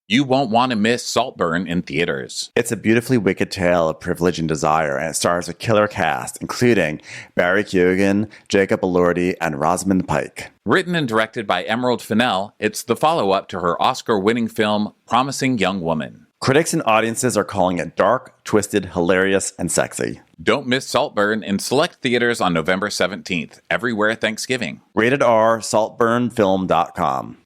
You won't want to miss Saltburn in theaters. It's a beautifully wicked tale of privilege and desire, and it stars a killer cast, including Barry Keoghan, Jacob Elordi, and Rosamund Pike. Written and directed by Emerald Fennell, it's the follow-up to her Oscar-winning film, Promising Young Woman. Critics and audiences are calling it dark, twisted, hilarious, and sexy. Don't miss Saltburn in select theaters on November 17th, everywhere Thanksgiving. Rated R, saltburnfilm.com.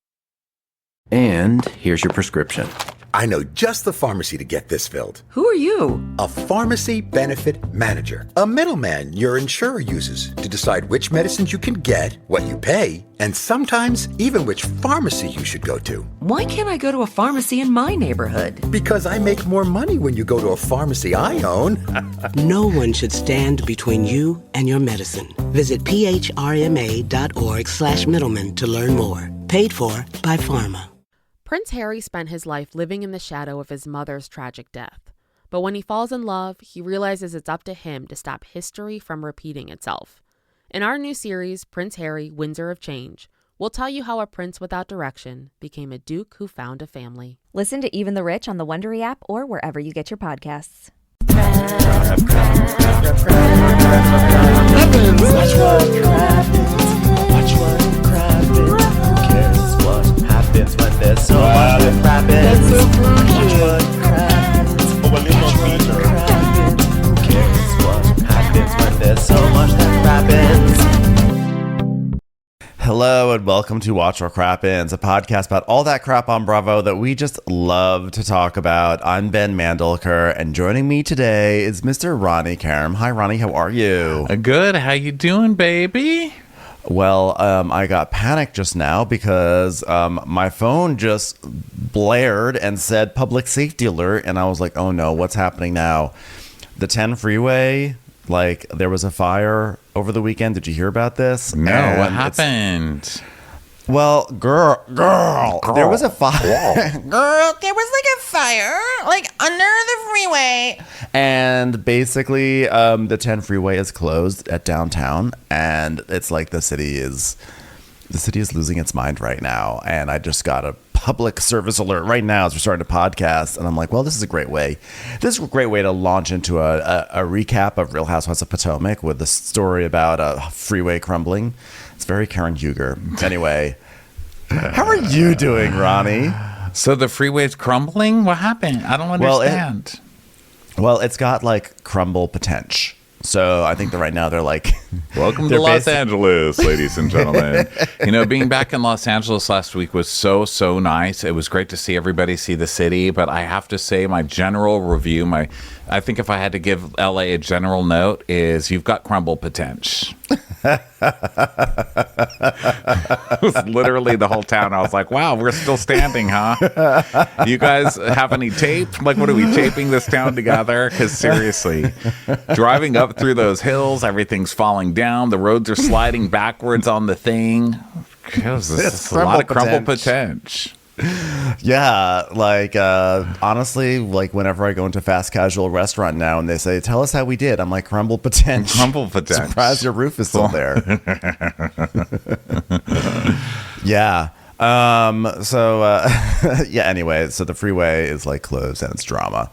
And here's your prescription. I know just the pharmacy to get this filled. Who are you? A pharmacy benefit manager. A middleman your insurer uses to decide which medicines you can get, what you pay, and sometimes even which pharmacy you should go to. Why can't I go to a pharmacy in my neighborhood? Because I make more money when you go to a pharmacy I own. No one should stand between you and your medicine. Visit phrma.org/middleman to learn more. Paid for by Pharma. Prince Harry spent his life living in the shadow of his mother's tragic death. But when he falls in love, he realizes it's up to him to stop history from repeating itself. In our new series, Prince Harry, Windsor of Change, we'll tell you how a prince without direction became a duke who found a family. Listen to Even the Rich on the Wondery app or wherever you get your podcasts. Happens when there's so much that happens. Watch what happens. Watch what happens. Who cares what happens when there's so much that happens? Hello and welcome to Watch What Crappens, a podcast about all that crap on Bravo that we just love to talk about. I'm Ben Mandelker, and joining me today is Mr. Ronnie Karam. Hi, Ronnie. How are you? Good. How you doing, baby? Well, I got panicked just now because my phone just blared and said public safety alert. And I was like, oh no, what's happening now? The 10 freeway, like there was a fire over the weekend. Did you hear about this? No, what happened? Well, girl, there was a fire. Girl, there was like a fire, like under the freeway. And basically, the 10 freeway is closed at downtown, and it's like the city is losing its mind right now. And I just got a public service alert right now as we're starting to podcast, and I'm like, well, this is a great way. This is a great way to launch into a recap of Real Housewives of Potomac with the story about a freeway crumbling. It's very Karen Huger. Anyway, how are you doing, Ronnie? So the freeway's crumbling? What happened? I don't understand. Well, it's got like crumble potential. So I think that right now they're like... Welcome to Los Angeles, ladies and gentlemen. You know, being back in Los Angeles last week was so nice. It was great to see everybody see the city. But I have to say my general review, I think if I had to give LA a general note is you've got crumble potential. It was literally the whole town. I was like, wow, we're still standing, huh? You guys have any tape? Like, what are we taping this town together? Because seriously, driving up through those hills, everything's falling down. The roads are sliding backwards on the thing. It's a lot of crumble potential. Yeah, like honestly, like whenever I go into a fast casual restaurant now and they say, tell us how we did, I'm like, crumble potential. Crumble potential. Surprised your roof is still there. Yeah. Yeah, anyway, so the freeway is like closed and it's drama.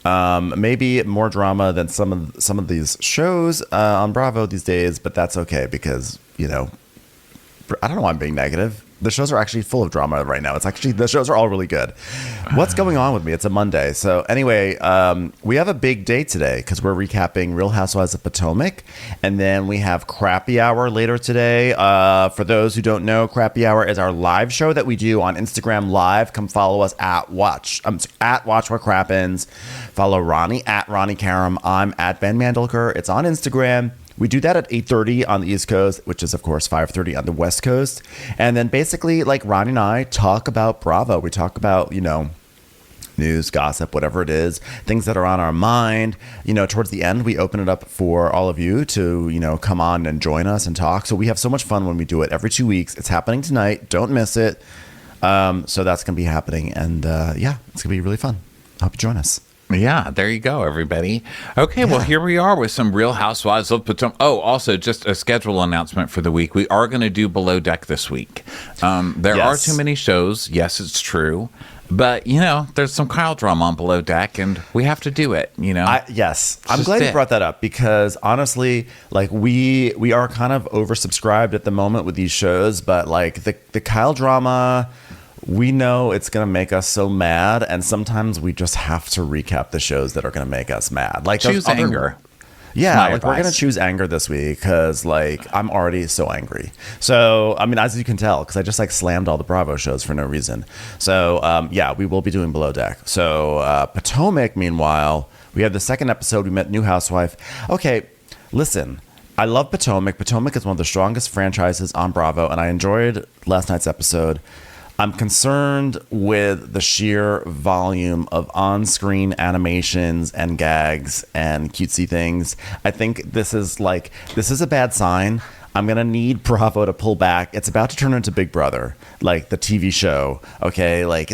Maybe more drama than some of these shows on Bravo these days, but that's okay because, you know, I don't know why I'm being negative. The shows are actually full of drama right now. The shows are all really good. What's going on with me? It's a Monday. So anyway, we have a big day today because we're recapping Real Housewives of Potomac. And then we have Crappy Hour later today. For those who don't know, Crappy Hour is our live show that we do on Instagram Live. Come follow us at Watch What Crappens. Follow Ronnie at Ronnie Karam. I'm at Ben Mandelker. It's on Instagram. We do that at 8:30 on the East Coast, which is, of course, 5:30 on the West Coast. And then basically, like, Ronnie and I talk about Bravo. We talk about, you know, news, gossip, whatever it is, things that are on our mind. You know, towards the end, we open it up for all of you to, you know, come on and join us and talk. So we have so much fun when we do it every 2 weeks. It's happening tonight. Don't miss it. So that's going to be happening. And, yeah, it's going to be really fun. I hope you join us. Yeah, there you go, everybody. Okay, well, here we are with some Real Housewives of Potomac. Oh, also, just a schedule announcement for the week. We are going to do Below Deck this week. There are too many shows. Yes, it's true. But, there's some Kyle drama on Below Deck, and we have to do it, Yes. I'm glad you brought that up because, honestly, like, we are kind of oversubscribed at the moment with these shows, but, like, the Kyle drama... We know it's going to make us so mad, and sometimes we just have to recap the shows that are going to make us mad. Like choose anger. Yeah, like we're going to choose anger this week because, like, I'm already so angry. So, I mean, as you can tell, because I just, like, slammed all the Bravo shows for no reason. So, we will be doing Below Deck. So, Potomac, meanwhile, we have the second episode. We met new housewife. Okay, listen. I love Potomac. Potomac is one of the strongest franchises on Bravo, and I enjoyed last night's episode. I'm concerned with the sheer volume of on-screen animations and gags and cutesy things. I think this is a bad sign. I'm going to need Bravo to pull back. It's about to turn into Big Brother, like the TV show. Okay, like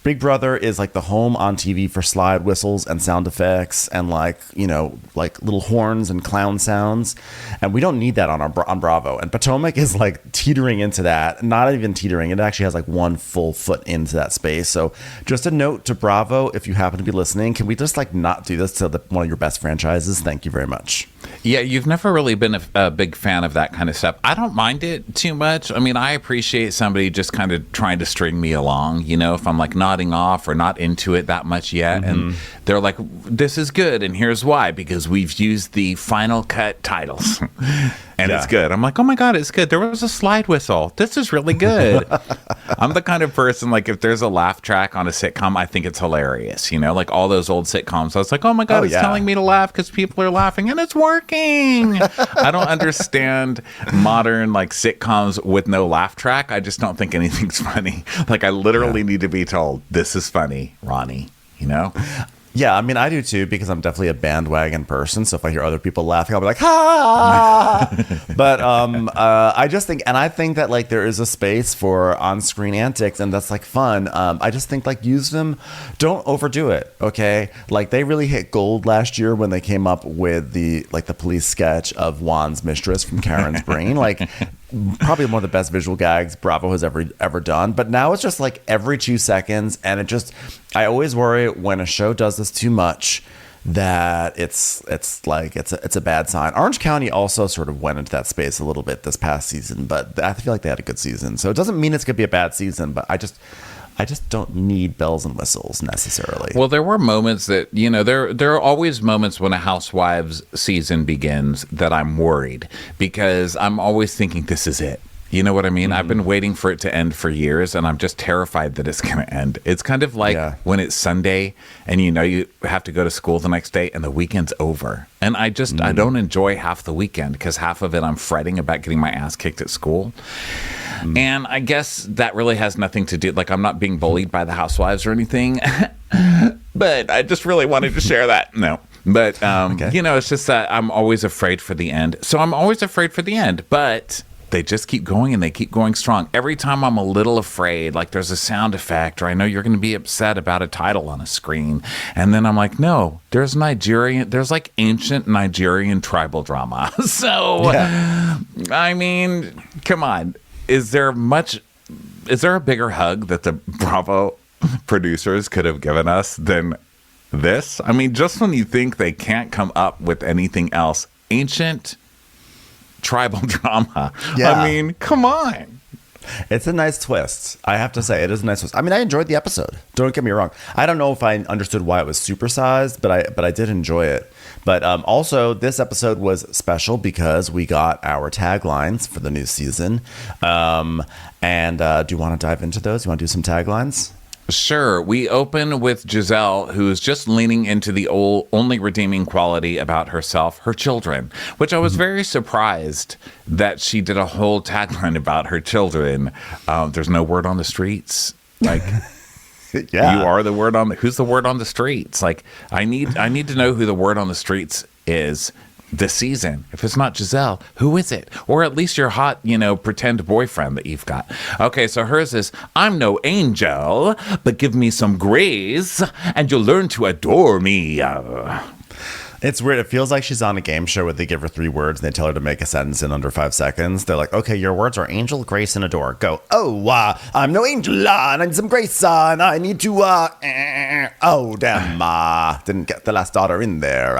Big Brother is like the home on TV for slide whistles and sound effects and like little horns and clown sounds. And we don't need that on Bravo. And Potomac is like teetering into that. Not even teetering. It actually has like one full foot into that space. So just a note to Bravo, if you happen to be listening, can we just like not do this to one of your best franchises? Thank you very much. Yeah, you've never really been a big fan of that kind of stuff. I don't mind it too much. I mean, I appreciate somebody just kind of trying to string me along, if I'm like nodding off or not into it that much yet. Mm-hmm. And they're like, this is good. And here's why, because we've used the final cut titles and it's good. I'm like, oh my God, it's good. There was a slide whistle. This is really good. I'm the kind of person, like if there's a laugh track on a sitcom, I think it's hilarious. Like all those old sitcoms. I was like, oh my God, it's telling me to laugh because people are laughing and it's working. I don't understand modern like sitcoms with no laugh track. I just don't think anything's funny. Like I literally need to be told, this is funny, Ronnie, Yeah, I mean, I do too, because I'm definitely a bandwagon person. So if I hear other people laughing, I'll be like, ha! But I just think, and I think that like there is a space for on-screen antics, and that's like fun. I just think like use them, don't overdo it, okay? Like they really hit gold last year when they came up with the police sketch of Juan's mistress from Karen's brain. Like probably one of the best visual gags Bravo has ever done. But now it's just like every 2 seconds, and I always worry when a show does this too much that it's a bad sign. Orange County also sort of went into that space a little bit this past season, but I feel like they had a good season. So it doesn't mean it's gonna be a bad season, but I just don't need bells and whistles necessarily. Well, there were moments that, there are always moments when a Housewives season begins that I'm worried because I'm always thinking this is it. You know what I mean? Mm-hmm. I've been waiting for it to end for years, and I'm just terrified that it's going to end. It's kind of like when it's Sunday and you have to go to school the next day and the weekend's over. And I don't enjoy half the weekend because half of it I'm fretting about getting my ass kicked at school. And I guess that really has nothing to do, like I'm not being bullied by the housewives or anything, but I just really wanted to share that. No. But, it's just that I'm always afraid for the end. So I'm always afraid for the end, but they just keep going and they keep going strong. Every time I'm a little afraid, like there's a sound effect or I know you're going to be upset about a title on a screen. And then I'm like, no, there's like ancient Nigerian tribal drama. So, I mean, come on. Is there a bigger hug that the Bravo producers could have given us than this? I mean, just when you think they can't come up with anything else, ancient tribal drama. Yeah. I mean, come on. It's a nice twist. I have to say, it is a nice twist. I mean, I enjoyed the episode. Don't get me wrong. I don't know if I understood why it was supersized, but I did enjoy it. But also, this episode was special because we got our taglines for the new season. And do you want to dive into those? You want to do some taglines? Sure. We open with Giselle, who's just leaning into the only redeeming quality about herself, her children, which I was very surprised that she did a whole tagline about her children. There's no word on the streets. Like, you are the word who's the word on the streets? Like, I need to know who the word on the streets is. this season. If it's not Giselle, who is it? Or at least your hot, pretend boyfriend that you've got. Okay, so hers is, I'm no angel, but give me some grace and you'll learn to adore me. It's weird. It feels like she's on a game show where they give her 3 words and they tell her to make a sentence in under 5 seconds. They're like, okay, your words are angel, grace, and adore. Go. Oh, I'm no angel, and I need some grace, and I need to, oh, damn, didn't get the last daughter in there,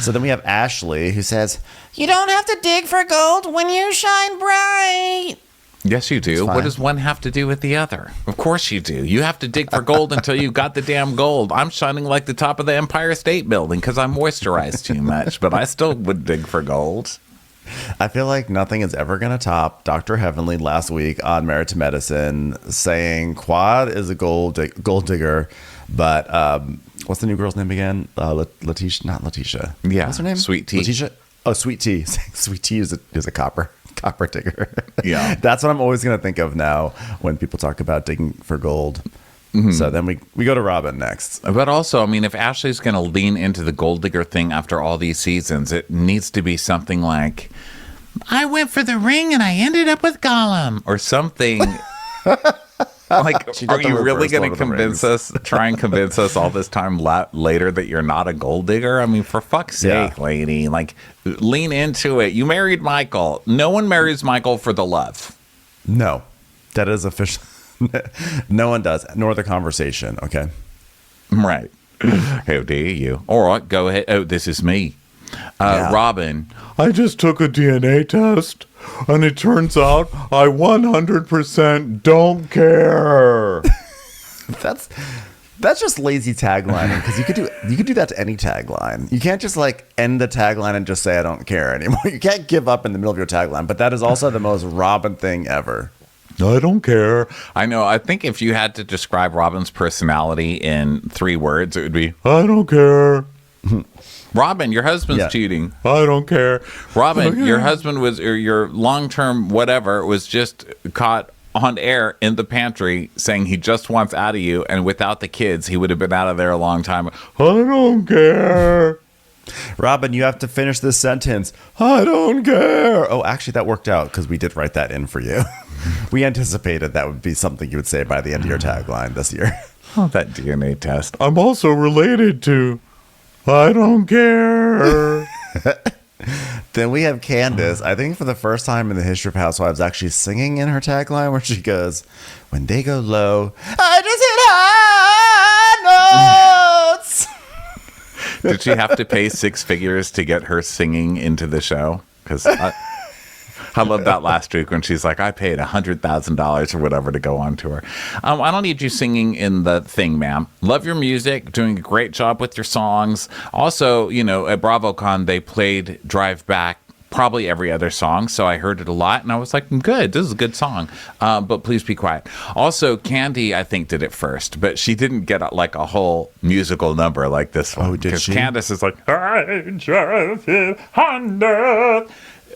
So then we have Ashley, who says, You don't have to dig for gold when you shine bright. Yes, you do. What does one have to do with the other? Of course you do. You have to dig for gold until you got the damn gold. I'm shining like the top of the Empire State Building because I moisturized too much, but I still would dig for gold. I feel like nothing is ever going to top Dr. Heavenly last week on Married to Medicine saying Quad is a gold digger, but what's the new girl's name again? Letitia, not Letitia. Yeah. What's her name? Sweet Tea. Letitia? Oh, Sweet Tea. Sweet Tea is a copper digger. Yeah. That's what I'm always going to think of now when people talk about digging for gold. Mm-hmm. So then we go to Robyn next. But also, I mean, if Ashley's going to lean into the gold digger thing after all these seasons, it needs to be something like, I went for the ring and I ended up with Gollum, or something. Like, are you really going to try and convince us all this time later that you're not a gold digger? I mean, for fuck's sake, lady, like, lean into it. You married Michael. No one marries Michael for the love. No, that is official. No one does, nor the conversation. Okay. Right. How dare you? All right, go ahead. Oh, this is me. Robyn. I just took a DNA test, and it turns out I 100% don't care. That's just lazy taglining, because you could do that to any tagline. You can't just like end the tagline and just say I don't care anymore. You can't give up in the middle of your tagline. But that is also the most Robyn thing ever. I don't care. I know. I think if you had to describe Robyn's personality in 3 words, it would be I don't care. Robyn, your husband's cheating. I don't care. Robyn, your husband or your long-term whatever was just caught on air in the pantry saying he just wants out of you, and without the kids, he would have been out of there a long time. I don't care. Robyn, you have to finish this sentence. I don't care. Oh, actually, that worked out because we did write that in for you. We anticipated that would be something you would say by the end of your tagline this year. Oh, that DNA test. I'm also related to I don't care. Then we have Candace, I think for the first time in the history of Housewives, actually singing in her tagline where she goes, when they go low, I just hit high notes. Did she have to pay 6 figures to get her singing into the show? Because I love that last week when she's like, I paid $100,000 or whatever to go on tour. I don't need you singing in the thing, ma'am. Love your music, doing a great job with your songs. Also, at BravoCon, they played Drive Back probably every other song, so I heard it a lot, and I was like, good, this is a good song, but please be quiet. Also, Candy, I think, did it first, but she didn't get like a whole musical number like this one. Oh, did she? Candace is like, I just hit 100.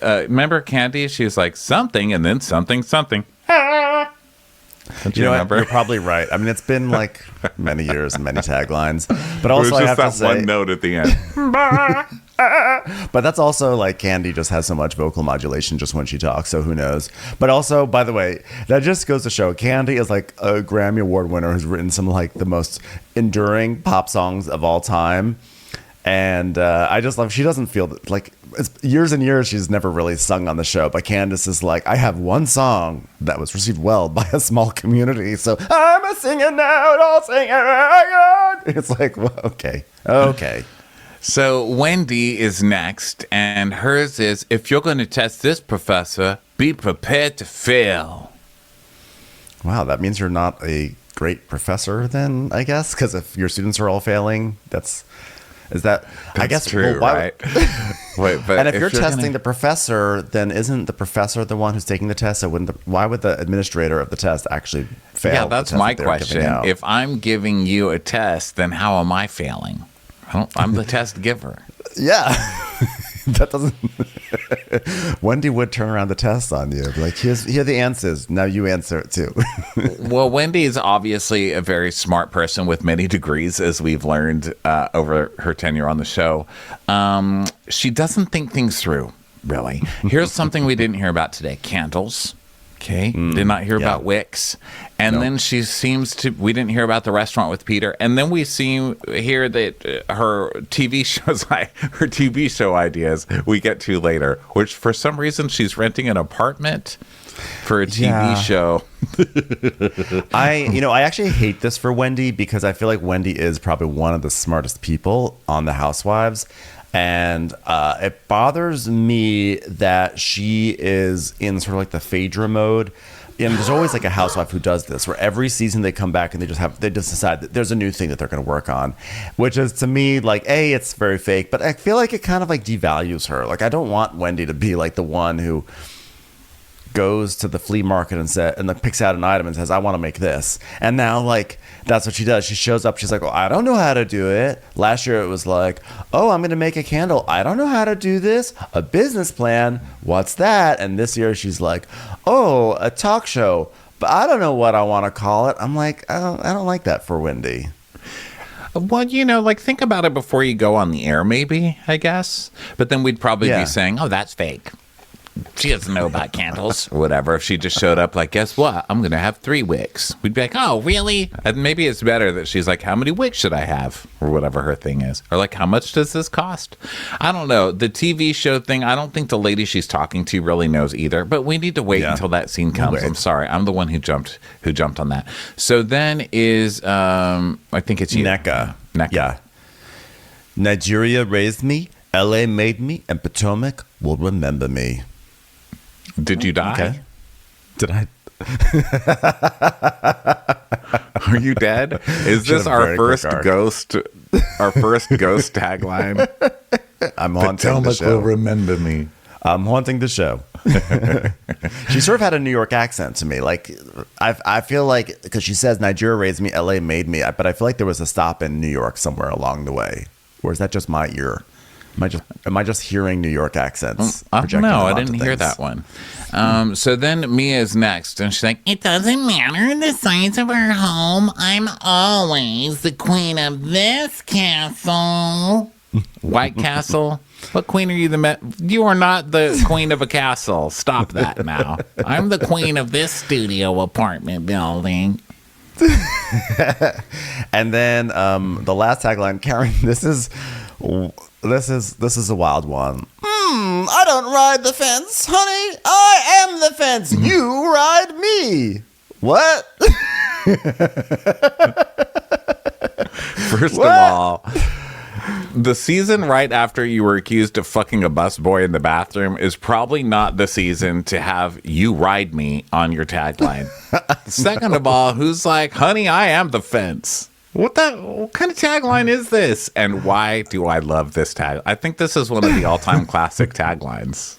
Remember Candy? She was like something and then something. Don't you remember? You're probably right. I mean, it's been like many years and many taglines, but also I have to say, one note at the end. But that's also like Candy just has so much vocal modulation just when she talks, so who knows. But also, by the way, that just goes to show Candy is like a Grammy Award winner who's written some like the most enduring pop songs of all time. And I just love, she doesn't feel that, like, it's years and years she's never really sung on the show, but Candace is like, I have one song that was received well by a small community, so I'm a singer now and I'll sing it. It's like, well, okay. So Wendy is next, and hers is, if you're going to test this, professor, be prepared to fail. Wow, that means you're not a great professor then, I guess, because if your students are all failing, that's I guess true, right? Wait, but and if you're testing the professor, then isn't the professor the one who's taking the test? So why would the administrator of the test actually fail? Yeah, that's my question. If I'm giving you a test, then how am I failing? I'm the test giver. Yeah. That doesn't. Wendy would turn around the test on you. Like, here are the answers. Now you answer it too. Well, Wendy is obviously a very smart person with many degrees, as we've learned over her tenure on the show. She doesn't think things through, really. Here's something we didn't hear about today: candles. Okay, did not hear about wicks. And then she seems to, we didn't hear about the restaurant with Peter. And then we hear that her TV show ideas we get to later, which for some reason she's renting an apartment for a TV show. I actually hate this for Wendy because I feel like Wendy is probably one of the smartest people on the Housewives. And it bothers me that she is in sort of like the Phaedra mode. And there's always like a housewife who does this, where every season they come back and they just decide that there's a new thing that they're going to work on, which is to me like, it's very fake, but I feel like it kind of like devalues her. Like, I don't want Wendy to be like the one who goes to the flea market and picks out an item and says, I want to make this. And now, like, that's what she does. She shows up. She's like, I don't know how to do it. Last year it was like, I'm going to make a candle. I don't know how to do this. A business plan. What's that? And this year she's like, a talk show. But I don't know what I want to call it. I'm like, I don't like that for Wendy. Well, like, think about it before you go on the air, maybe, I guess. But then we'd probably be saying, that's fake. She doesn't know about candles or whatever. If she just showed up like, guess what? I'm going to have 3 wicks. We'd be like, oh, really? And maybe it's better that she's like, how many wicks should I have? Or whatever her thing is. Or like, how much does this cost? I don't know. The TV show thing, I don't think the lady she's talking to really knows either. But we need to wait until that scene comes. I'm sorry. I'm the one who jumped on that. So then is, I think it's you. Neka. Yeah. Nigeria raised me, LA made me, and Potomac will remember me. Did you die? Okay. Did I? Are you dead? Is this our first ghost? Our first ghost tagline? I'm haunting the show. Potomac will remember me. I'm haunting the show. She sort of had a New York accent to me. Like, I feel like, because she says Nigeria raised me, LA made me, but I feel like there was a stop in New York somewhere along the way. Or is that just my ear? Am I just hearing New York accents? No, I didn't hear that one. So then Mia's next, and she's like, it doesn't matter the size of our home. I'm always the queen of this castle. White Castle? What queen are you? You are not the queen of a castle. Stop that now. I'm the queen of this studio apartment building. And then the last tagline, Karen, this is a wild one. I don't ride the fence, honey. I am the fence. You ride me. What? First of all, the season right after you were accused of fucking a busboy in the bathroom is probably not the season to have "you ride me" on your tagline. Second of all, who's like, honey, I am the fence? What kind of tagline is this? And why do I love this tag? I think this is one of the all-time classic taglines.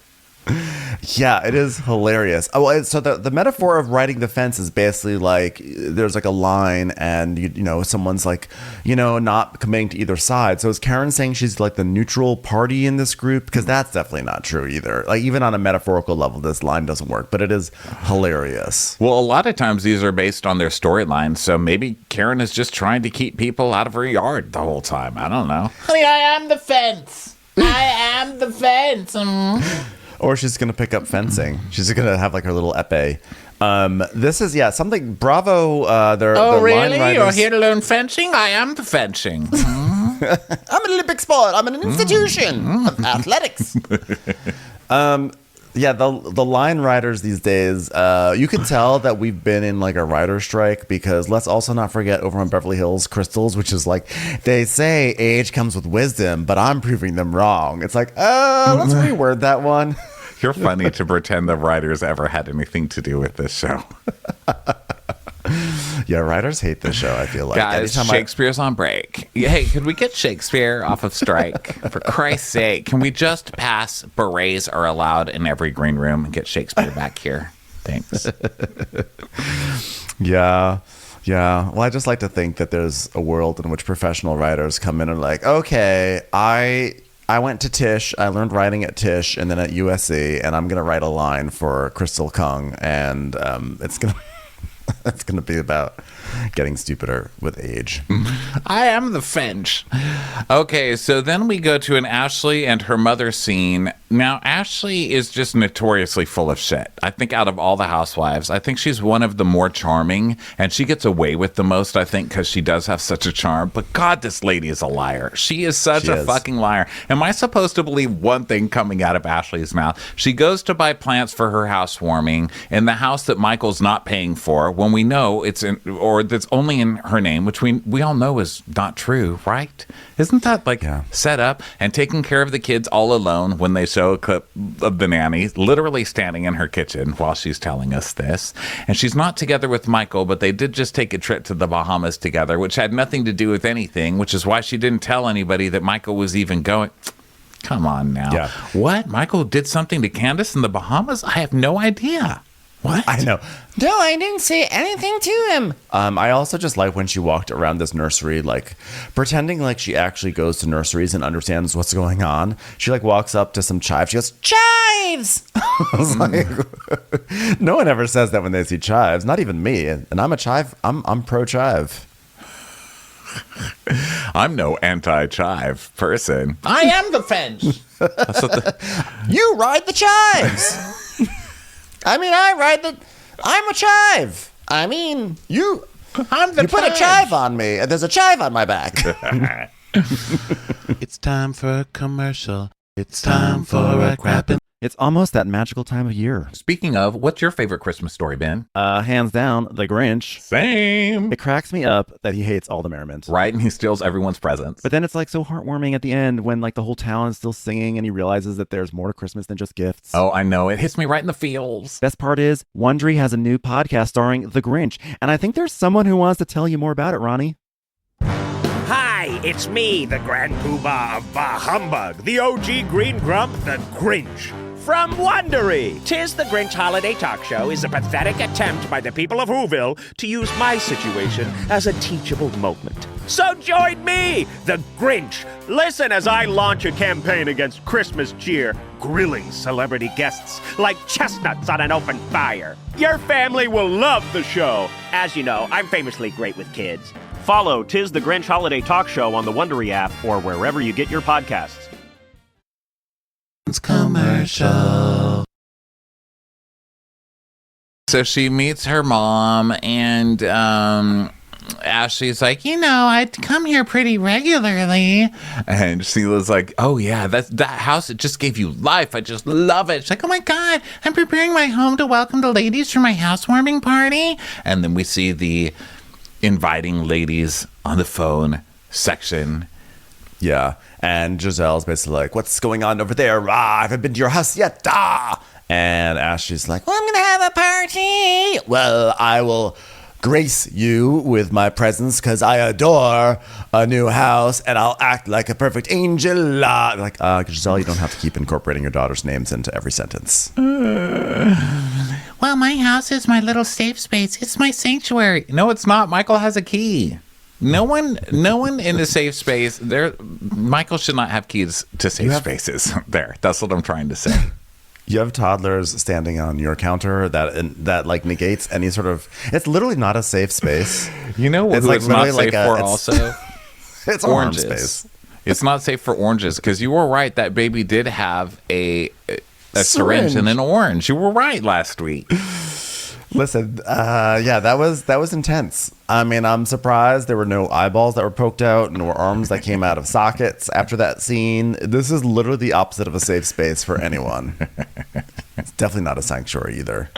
Yeah, it is hilarious. Oh, so the metaphor of riding the fence is basically like there's like a line and you know someone's like not committing to either side. So is Karen saying she's like the neutral party in this group? Because that's definitely not true either. Like even on a metaphorical level, this line doesn't work, but it is hilarious. Well, a lot of times these are based on their storylines, so maybe Karen is just trying to keep people out of her yard the whole time. I don't know. Honey, I am the fence. I am the fence. Or she's going to pick up fencing. She's going to have like her little epee. This is, something. Bravo. They're really? line You're here to learn fencing? I am the fencing. I'm an Olympic sport. I'm an institution of athletics. The line riders these days, you can tell that we've been in like a rider strike because let's also not forget over on Beverly Hills Crystals, which is like they say age comes with wisdom, but I'm proving them wrong. It's like, let's reword that one. You're funny to pretend the writers ever had anything to do with this show. Yeah, writers hate this show, I feel like. Guys, Shakespeare's on break. Hey, could we get Shakespeare off of strike? For Christ's sake, can we just pass berets are allowed in every green room and get Shakespeare back here? Thanks. Yeah. Well, I just like to think that there's a world in which professional writers come in and like, okay, I I went to Tisch. I learned writing at Tisch and then at USC, and I'm gonna write a line for Crystal Kung, and it's gonna be about getting stupider with age. I am the Finch. Okay, so then we go to an Ashley and her mother scene. Now, Ashley is just notoriously full of shit. I think out of all the housewives, I think she's one of the more charming, and she gets away with the most, I think, because she does have such a charm. But God, this lady is a liar. She is such a fucking liar. Am I supposed to believe one thing coming out of Ashley's mouth? She goes to buy plants for her housewarming in the house that Michael's not paying for when we know it's in, or that's only in her name, which we all know is not true, right? Isn't that set up? And taking care of the kids all alone when they show a clip of the nanny literally standing in her kitchen while she's telling us this. And she's not together with Michael, but they did just take a trip to the Bahamas together, which had nothing to do with anything, which is why she didn't tell anybody that Michael was even going. Come on now. Yeah. What? Michael did something to Candace in the Bahamas? I have no idea. What? I know. No, I didn't say anything to him. I also just like when she walked around this nursery, like pretending like she actually goes to nurseries and understands what's going on. She like walks up to some chives. She goes, "Chives!" I was like, no one ever says that when they see chives. Not even me. And I'm a chive. I'm pro chive. I'm no anti-chive person. I am the Finch. You ride the chives. I mean, I'm a chive. I mean, you put a chive on me, and there's a chive on my back. It's time for a commercial. It's time for a crappin'. It's almost that magical time of year. Speaking of, what's your favorite Christmas story, Ben? Hands down, the Grinch. Same. It cracks me up that he hates all the merriment. Right, and he steals everyone's presents. But then it's like so heartwarming at the end when like the whole town is still singing and he realizes that there's more to Christmas than just gifts. Oh, I know. It hits me right in the feels. Best part is, Wondery has a new podcast starring the Grinch. And I think there's someone who wants to tell you more about it, Ronnie. Hi, it's me, the Grand Poobah of Bah Humbug, the OG Green Grump, the Grinch. From Wondery, Tis the Grinch Holiday Talk Show is a pathetic attempt by the people of Whoville to use my situation as a teachable moment. So join me, the Grinch. Listen as I launch a campaign against Christmas cheer, grilling celebrity guests like chestnuts on an open fire. Your family will love the show. As you know, I'm famously great with kids. Follow Tis the Grinch Holiday Talk Show on the Wondery app or wherever you get your podcasts. It's commercial. So she meets her mom, and Ashley's like, I come here pretty regularly. And Sheila's like, oh yeah, that house, it just gave you life. I just love it. She's like, oh my God, I'm preparing my home to welcome the ladies for my housewarming party. And then we see the inviting ladies on the phone section. Yeah. And Giselle's basically like, what's going on over there? I haven't been to your house yet. And Ashley's like, well, I'm going to have a party. Well, I will grace you with my presence because I adore a new house and I'll act like a perfect angel. Like, Giselle, you don't have to keep incorporating your daughter's names into every sentence. Well, my house is my little safe space. It's my sanctuary. No, it's not. Michael has a key. No one in the safe space there. Michael should not have keys to safe spaces. There, that's what I'm trying to say. You have toddlers standing on your counter that like negates any sort of. It's literally not a safe space. You know what? It's not safe for also. It's oranges. Space. It's not safe for oranges because you were right. That baby did have a syringe and an orange. You were right last week. Listen, yeah, that was intense. I mean, I'm surprised there were no eyeballs that were poked out, no arms that came out of sockets after that scene. This is literally the opposite of a safe space for anyone. It's definitely not a sanctuary either.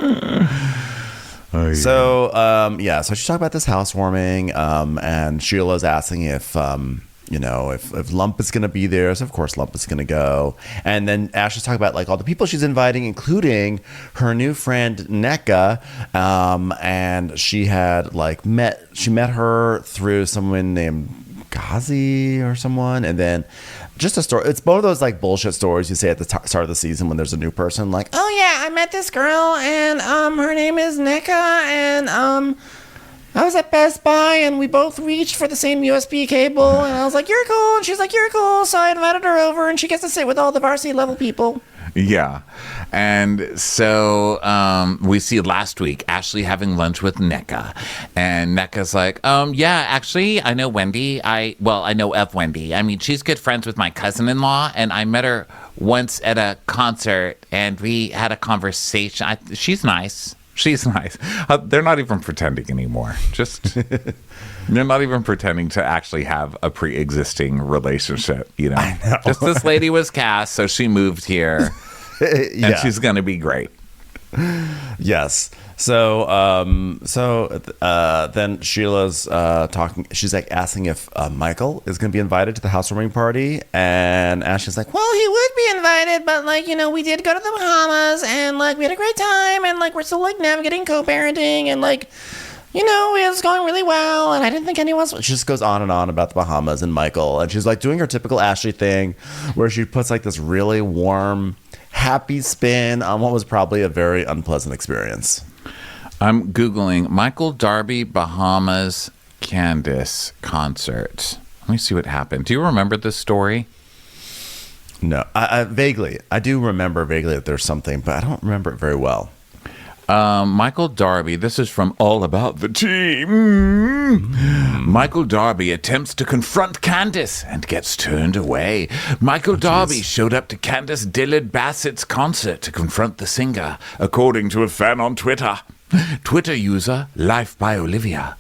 Oh, yeah. So she's talking about this housewarming, and Sheila's asking if Lump is going to be there. So, of course, Lump is going to go. And then Ashley's talking about, like, all the people she's inviting, including her new friend, Neka. And she had, like, met her through someone named Ghazi or someone. And then just a story. It's one of those, like, bullshit stories you say at the start of the season when there's a new person. Like, oh, yeah, I met this girl, and her name is Neka, and I was at Best Buy and we both reached for the same USB cable. And I was like, you're cool. And she's like, you're cool. So I invited her over and she gets to sit with all the varsity level people. Yeah. And so we see last week Ashley having lunch with Nneka. And Neka's like, yeah, actually, I know Wendy. I know of Wendy. I mean, she's good friends with my cousin-in-law. And I met her once at a concert and we had a conversation. She's nice. She's nice. They're not even pretending anymore. They're not even pretending to actually have a pre-existing relationship, you know. I know. Just this lady was cast, so she moved here, and she's going to be great. Yes. So, then Sheila's talking. She's like asking if Michael is going to be invited to the housewarming party, and Ashley's like, "Well, he would be invited, but like, you know, we did go to the Bahamas, and like, we had a great time, and like, we're still like navigating co-parenting, and like, you know, it was going really well, and I didn't think anyone else." She just goes on and on about the Bahamas and Michael, and she's like doing her typical Ashley thing, where she puts like this really warm, happy spin on what was probably a very unpleasant experience. I'm Googling Michael Darby Bahamas Candace concert. Let me see what happened. Do you remember this story? No, I vaguely. I do remember vaguely that there's something, but I don't remember it very well. Michael Darby, this is from All About the Team. Michael Darby attempts to confront Candace and gets turned away. Michael Darby showed up to Candace Dillard Bassett's concert to confront the singer, according to a fan on Twitter. Twitter user, Life by Olivia.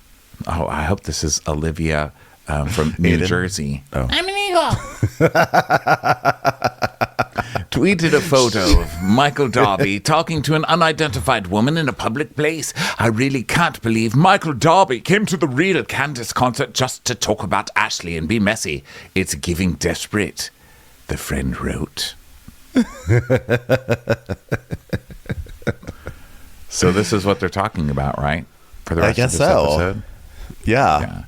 Oh, I hope this is Olivia from New Jersey. Oh. I'm an eagle. Tweeted a photo of Michael Darby talking to an unidentified woman in a public place. I really can't believe Michael Darby came to the real Candace concert just to talk about Ashley and be messy. It's giving desperate, the friend wrote. So this is what they're talking about, right? For the rest I guess of this episode? Yeah.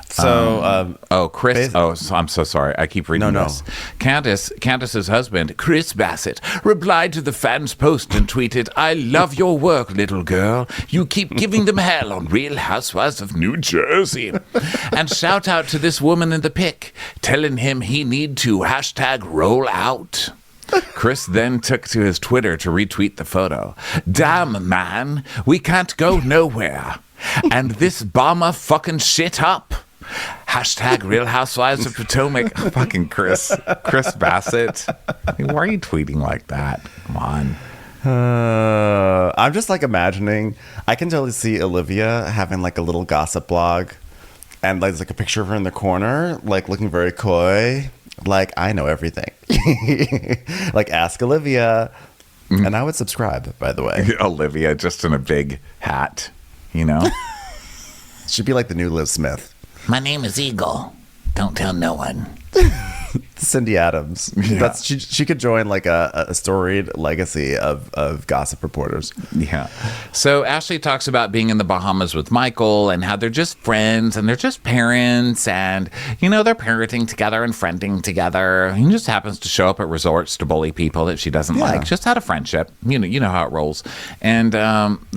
So, Chris. I'm so sorry. I keep reading this. Candace's husband, Chris Bassett, replied to the fans' post and tweeted, "I love your work, little girl. You keep giving them hell on Real Housewives of New Jersey." And shout out to this woman in the pic, telling him he need to #roll out. Chris then took to his Twitter to retweet the photo. "Damn, man, we can't go nowhere. And this bomber fucking shit up. #Real Housewives of Potomac." Fucking Chris Bassett. I mean, why are you tweeting like that? Come on. I'm just like imagining. I can totally see Olivia having like a little gossip blog, and like, there's like a picture of her in the corner, like looking very coy. Like, I know everything. Like, ask Olivia. And I would subscribe, by the way. Olivia just in a big hat, you know? She'd be like the new Liv Smith. My name is Eagle. Don't tell no one. Cindy Adams. Yeah. She could join like a storied legacy of gossip reporters. Yeah. So Ashley talks about being in the Bahamas with Michael and how they're just friends and they're just parents and, you know, they're parenting together and friending together. He just happens to show up at resorts to bully people that she doesn't like. Just had a friendship. You know how it rolls. And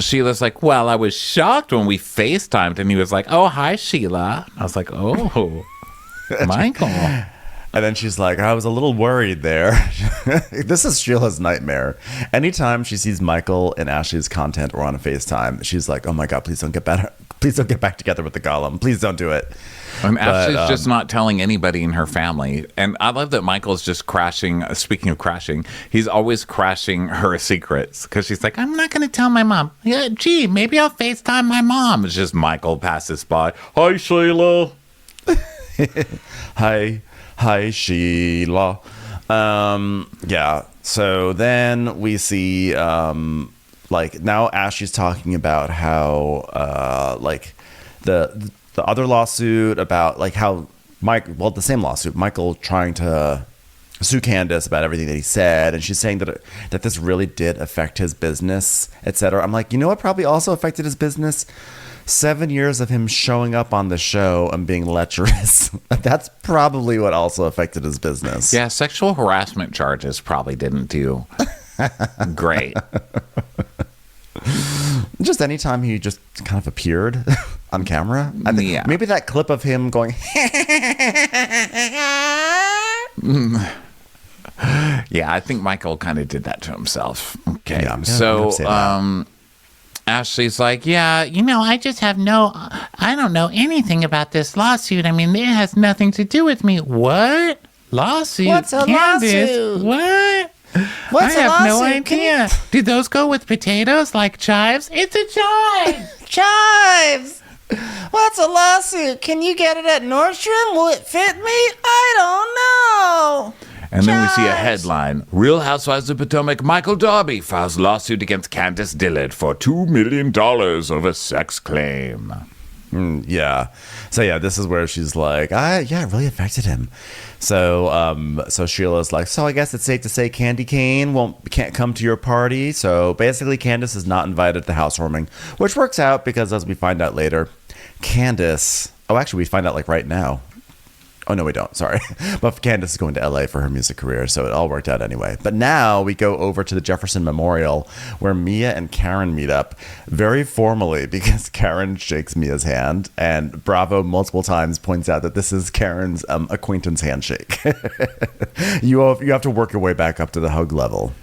Sheila's like, "Well, I was shocked when we FaceTimed." And he was like, "Oh, hi, Sheila." I was like, "Oh, Michael." And then she's like, "I was a little worried there." This is Sheila's nightmare. Anytime she sees Michael and Ashley's content or on a FaceTime, she's like, "Oh my God, please don't get back together with the Gollum. Please don't do it." And Ashley's just not telling anybody in her family. And I love that Michael's just crashing. Speaking of crashing, he's always crashing her secrets because she's like, "I'm not going to tell my mom. Yeah, gee, maybe I'll FaceTime my mom." It's just Michael passes by. "Hi, Sheila." Hi, Sheila. Yeah. So then we see, like, now Ashley's talking about how, like, the other lawsuit about, like, how the same lawsuit, Michael trying to sue Candace about everything that he said, and she's saying that this really did affect his business, etc. I'm like, you know what probably also affected his business? 7 years of him showing up on the show and being lecherous. That's probably what also affected his business. Yeah, sexual harassment charges probably didn't do great. Just anytime he just kind of appeared, on camera. I think maybe that clip of him going. Yeah, I think Michael kind of did that to himself. Okay, Yeah, so Ashley's like, yeah, I just have I don't know anything about this lawsuit. I mean, it has nothing to do with me. What? Lawsuit? What's a Candace? lawsuit? What? What's I a have no lawsuit? idea. Do those go with potatoes like chives? It's a chive. Chives! What's a lawsuit? Can you get it at Nordstrom? Will it fit me? I don't know. and then we see a headline: Real Housewives of Potomac Michael Darby files lawsuit against Candace Dillard for $2 million over sex claim. Yeah. So yeah, this is where she's like, it really affected him. So Sheila's like, so I guess it's safe to say Candy Cane can't come to your party. So basically Candace is not invited to the housewarming, which works out because as we find out later, Candace, we find out like right now. Oh, no, we don't. Sorry. But Candace is going to LA for her music career, so it all worked out anyway. But now we go over to the Jefferson Memorial where Mia and Karen meet up very formally because Karen shakes Mia's hand and Bravo multiple times points out that this is Karen's acquaintance handshake. You have to work your way back up to the hug level.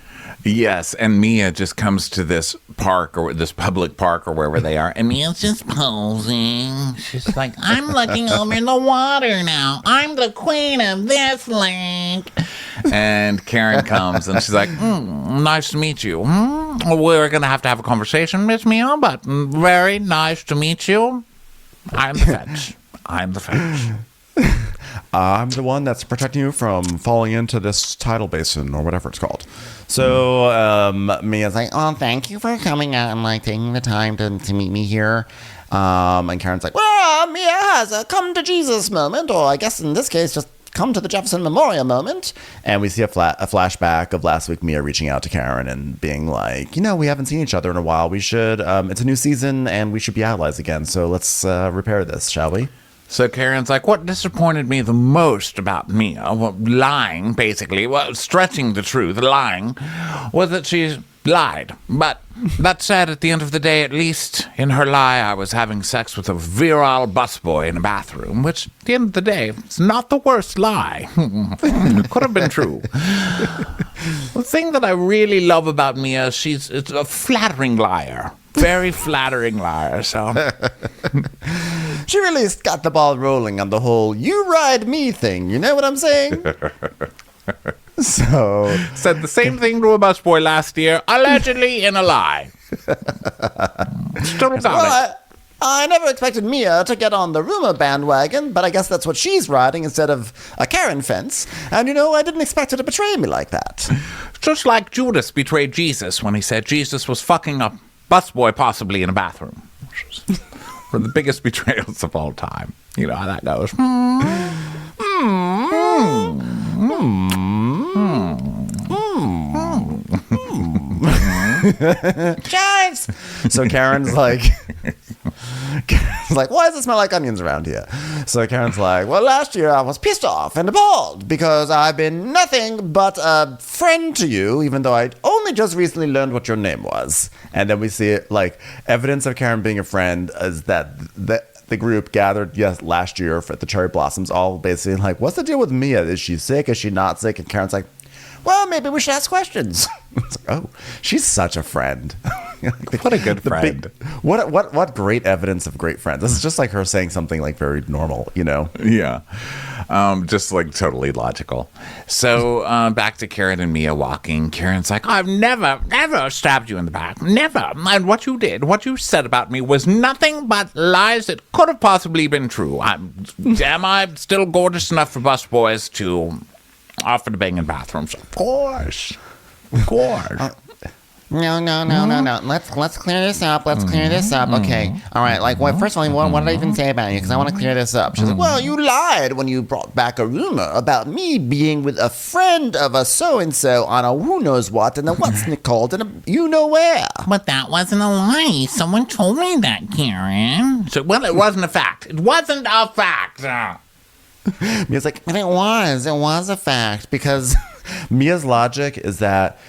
Yes, and Mia just comes to this park or this public park or wherever they are, and Mia's just posing. She's like, I'm looking over in the water now. I'm the queen of this lake. And Karen comes and she's like, nice to meet you. We're going to have a conversation, Miss Mia, but very nice to meet you. I'm the fetch. I'm the fetch. I'm the one that's protecting you from falling into this tidal basin or whatever it's called. So Mia's like, oh, thank you for coming out and like taking the time to meet me here. And Karen's like, well, Mia has a come to Jesus moment, or I guess in this case, just come to the Jefferson Memorial moment. And we see a flashback of last week, Mia reaching out to Karen and being like, we haven't seen each other in a while. We should, it's a new season and we should be allies again. So let's repair this, shall we? So Karen's like, what disappointed me the most about Mia, lying, basically, stretching the truth, lying, was that she lied. But that said, at the end of the day, at least in her lie, I was having sex with a virile busboy in a bathroom, which, at the end of the day, is not the worst lie. It could have been true. The thing that I really love about Mia, she's a flattering liar. Very flattering liar, so... She really got the ball rolling on the whole you ride me thing, you know what I'm saying? So... Said the same thing to a busboy last year, allegedly in a lie. Still got it. I never expected Mia to get on the rumor bandwagon, but I guess that's what she's riding instead of a Karen fence. And I didn't expect her to betray me like that. Just like Judas betrayed Jesus when he said Jesus was fucking a busboy possibly in a bathroom. One of the biggest betrayals of all time. You know how that goes. Chives! So Karen's like, why does it smell like onions around here? So Karen's like, well, last year I was pissed off and appalled because I've been nothing but a friend to you, even though I only just recently learned what your name was. And then we see like evidence of Karen being a friend is that the group gathered last year at the Cherry Blossoms, all basically like, what's the deal with Mia? Is she sick? Is she not sick? And Karen's like, well, maybe we should ask questions. It's like, oh, she's such a friend. What a good friend. What great evidence of great friends. This is just like her saying something like very normal, Yeah. Just like totally logical. So back to Karen and Mia walking. Karen's like, I've never stabbed you in the back. Never. And what you said about me was nothing but lies that could have possibly been true. Am I still gorgeous enough for busboys to offer to bang in bathrooms? Of course. No. Let's clear this up. Okay. All right. Like, first of all, what did I even say about you? Because I want to clear this up. She's like, well, you lied when you brought back a rumor about me being with a friend of a so-and-so on a who knows what and a what's it called and a you know where. But that wasn't a lie. Someone told me that, Karen. So, well, it wasn't a fact. It wasn't a fact. Mia's like, and it was a fact because Mia's logic is that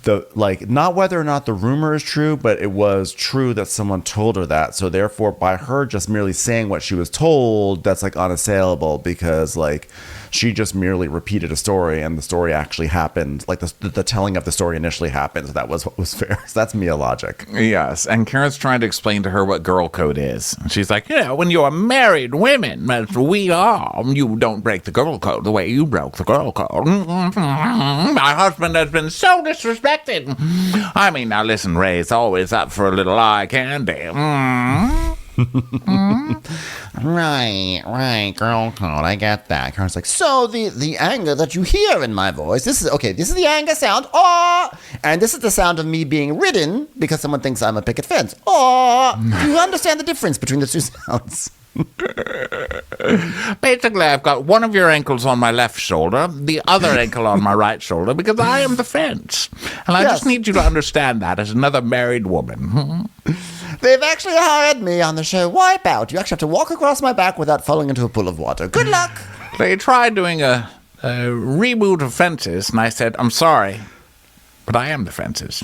not whether or not the rumor is true, but it was true that someone told her that. So therefore, by her just merely saying what she was told, that's like unassailable, because like she just merely repeated a story, and the story actually happened. Like the telling of the story initially happened. So that was what was fair. So that's Mia logic. Yes, and Karen's trying to explain to her what girl code is. And she's like, when you're married women, as we are, you don't break the girl code the way you broke the girl code. My husband has been so disrespected. I mean, now listen, Ray's always up for a little eye candy. Right, girl code. I get that. Karen's like, so the anger that you hear in my voice, this is the anger sound, and this is the sound of me being ridden because someone thinks I'm a picket fence. Do you understand the difference between the two sounds? Basically, I've got one of your ankles on my left shoulder, the other ankle on my right shoulder, because I am the fence. And I just need you to understand that as another married woman. They've actually hired me on the show Wipeout. You actually have to walk across my back without falling into a pool of water. Good luck. They tried doing a reboot of Fences, and I said, I'm sorry, but I am the Fences.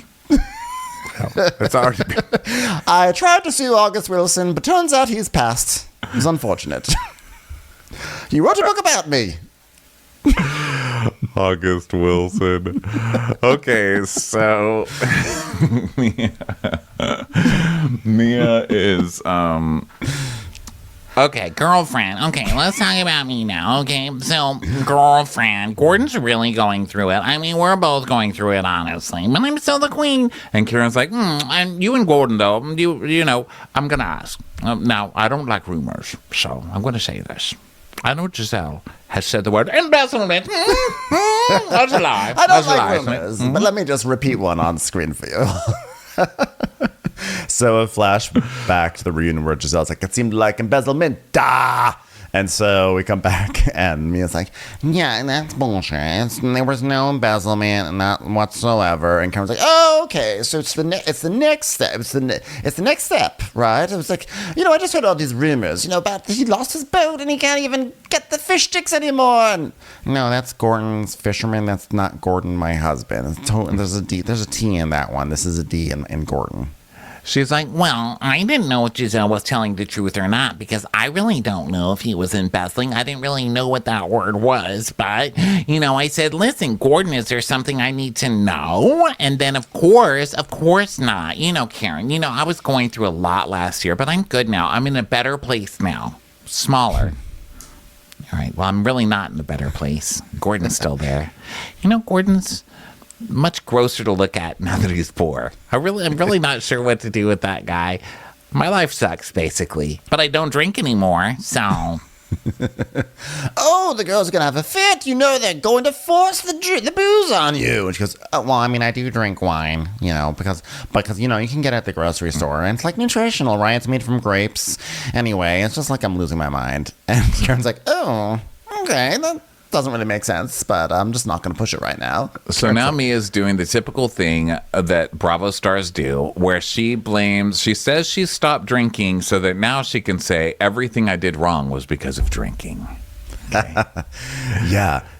It's already been. I tried to sue August Wilson, but turns out he's passed. It's unfortunate. You wrote a book about me. August Wilson. Okay, so Mia is Okay, girlfriend. Okay, let's talk about me now. Okay, so girlfriend, Gordon's really going through it. I mean, we're both going through it, honestly. But I'm still the queen. And Karen's like, and you and Gordon, though, you know, I'm gonna ask. Now, I don't like rumors, so I'm gonna say this. I know Giselle has said the word embezzlement. That's a lie. I don't like rumors, but let me just repeat one on screen for you. So a flashback to the reunion where Giselle's like, it seemed like embezzlement. And so we come back, and Mia's like, yeah, that's bullshit. There was no embezzlement, not whatsoever. And Karen's like, oh, okay, so it's the next step. It's the next step, right? It was like, I just heard all these rumors, about he lost his boat and he can't even get the fish sticks anymore. And no, that's Gordon's fisherman. That's not Gordon, my husband. There's a D. There's a T in that one. This is a D in Gordon. She's like, well, I didn't know if Giselle was telling the truth or not, because I really don't know if he was embezzling. I didn't really know what that word was, but, I said, listen, Gordon, is there something I need to know? And then, of course not. Karen, I was going through a lot last year, but I'm good now. I'm in a better place now. Smaller. All right, well, I'm really not in a better place. Gordon's still there. Gordon's much grosser to look at now that he's poor. I'm really not sure what to do with that guy. My life sucks, basically. But I don't drink anymore, so... Oh, the girls are going to have a fit. They're going to force the booze on you. And she goes, oh, well, I mean, I do drink wine, because you can get it at the grocery store. And it's like nutritional, right? It's made from grapes. Anyway, it's just like I'm losing my mind. And Karen's like, oh, okay, that doesn't really make sense, but I'm just not going to push it right now. So now Mia's doing the typical thing that Bravo stars do, where she says she stopped drinking so that now she can say everything I did wrong was because of drinking. Okay.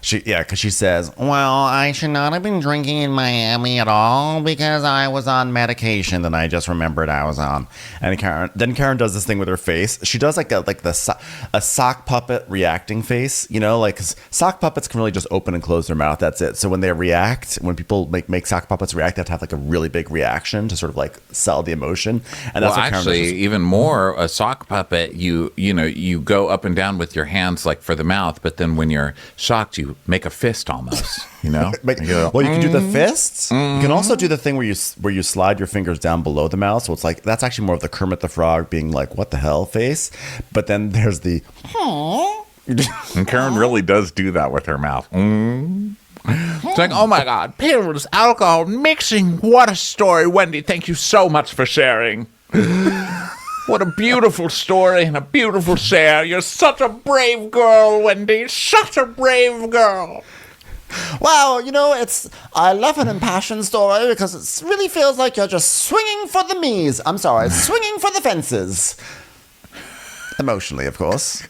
Because she says, well, I should not have been drinking in Miami at all because I was on medication that I just remembered I was on. And Karen does this thing with her face. She does a sock puppet reacting face, 'cause sock puppets can really just open and close their mouth. That's it. So when they react, when people make sock puppets react, they have to have a really big reaction to sort of sell the emotion. And that's what Karen does. Even more, a sock puppet, you go up and down with your hands for the mouth, but then when you're shocked, you make a fist almost, you can do the fists. You can also do the thing where you slide your fingers down below the mouth. So it's that's actually more of the Kermit the Frog being what the hell face. But then there's the and Karen really does do that with her mouth. It's like, oh my God, pills, alcohol, mixing. What a story, Wendy. Thank you so much for sharing. What a beautiful story and a beautiful share. You're such a brave girl, Wendy. Such a brave girl. Wow, I love an impassioned story because it really feels like you're just swinging for the me's. I'm sorry, swinging for the fences. Emotionally, of course.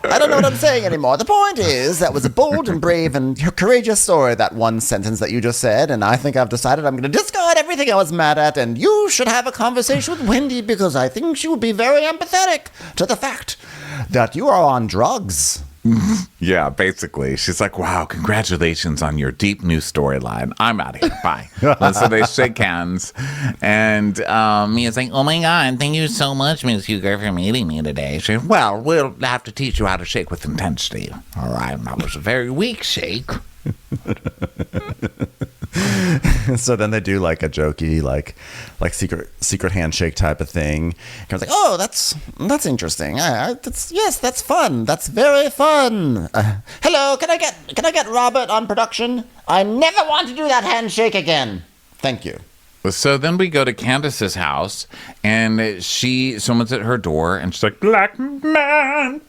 I don't know what I'm saying anymore. The point is, that was a bold and brave and courageous story, that one sentence that you just said, and I think I've decided I'm going to discard everything I was mad at, and you should have a conversation with Wendy, because I think she would be very empathetic to the fact that you are on drugs. Yeah, basically. She's like, wow, congratulations on your deep new storyline. I'm out of here. Bye. And so they shake hands. And Mia's like, oh my God, thank you so much, Miss Hugo, for meeting me today. She said, well, we'll have to teach you how to shake with intensity. All right, that was a very weak shake. So then they do like a jokey, like secret handshake type of thing. I was like, oh, that's interesting. That's fun. That's very fun. Hello, can I get Robert on production? I never want to do that handshake again. Thank you. So then we go to Candace's house, and someone's at her door, and she's like, black man.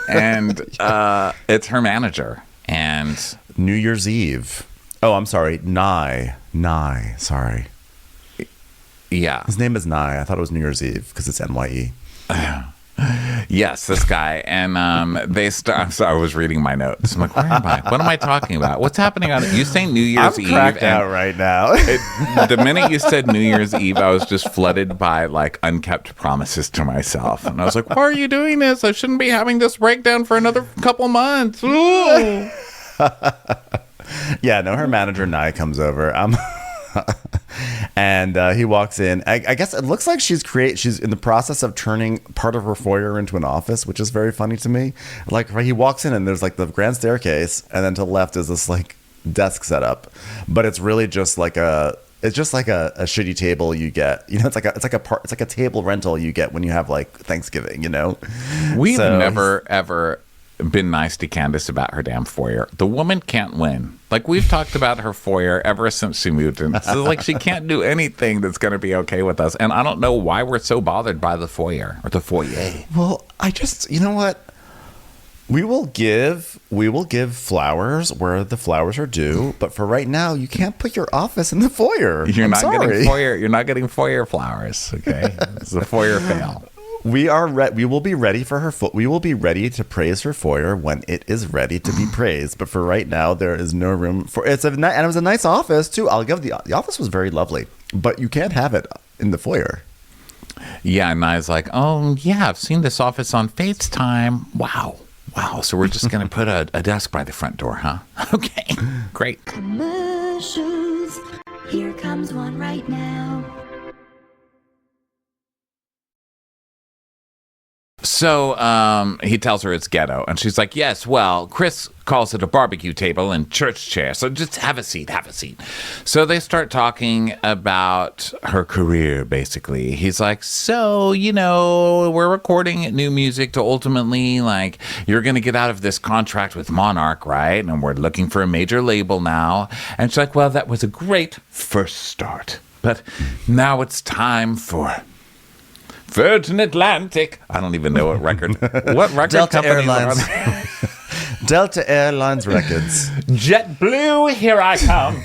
And it's her manager. And New Year's Eve. Oh, I'm sorry. Nye. Sorry. Yeah. His name is Nye. I thought it was New Year's Eve because it's NYE. Yes, this guy. And they start. So I was reading my notes. I'm like, where am I? What am I talking about? What's happening on it? You say New Year's Eve. I'm cracked out right now. The minute you said New Year's Eve, I was just flooded by like unkept promises to myself. And I was like, why are you doing this? I shouldn't be having this breakdown for another couple months. Ooh. Yeah, no, her manager Nye comes over. And he walks in. I guess it looks like she's in the process of turning part of her foyer into an office, which is very funny to me. Like he walks in and there's like the grand staircase, and then to the left is this like desk setup, but it's really just like a shitty table you get. You know, it's like a table rental you get when you have like Thanksgiving. You know, we've never ever been nice to Candace about her damn foyer. The woman can't win. Like, we've talked about her foyer ever since she moved in. So, like, she can't do anything that's going to be okay with us. And I don't know why we're so bothered by the foyer or the foyer. Well, you know what? We will give flowers where the flowers are due, but for right now, you can't put your office in the foyer. You're not getting foyer flowers. Okay, it's a foyer fail. We will be ready for her. We will be ready to praise her foyer when it is ready to be praised. But for right now, there is no room for it. And it was a nice office too. I'll give the office was very lovely, but you can't have it in the foyer. Yeah, and I was like, oh yeah, I've seen this office on FaceTime. Wow. So we're just gonna put a desk by the front door, huh? Okay, great. Commercials. Here comes one right now. So he tells her it's ghetto, and she's like, yes, well, Chris calls it a barbecue table and church chair, so just have a seat. So they start talking about her career, basically. He's like, so, we're recording new music to ultimately, like, you're going to get out of this contract with Monarch, right? And we're looking for a major label now. And she's like, well, that was a great first start, but now it's time for Virgin Atlantic. I don't even know what record Delta company Airlines. Delta Airlines Records. JetBlue, here I come.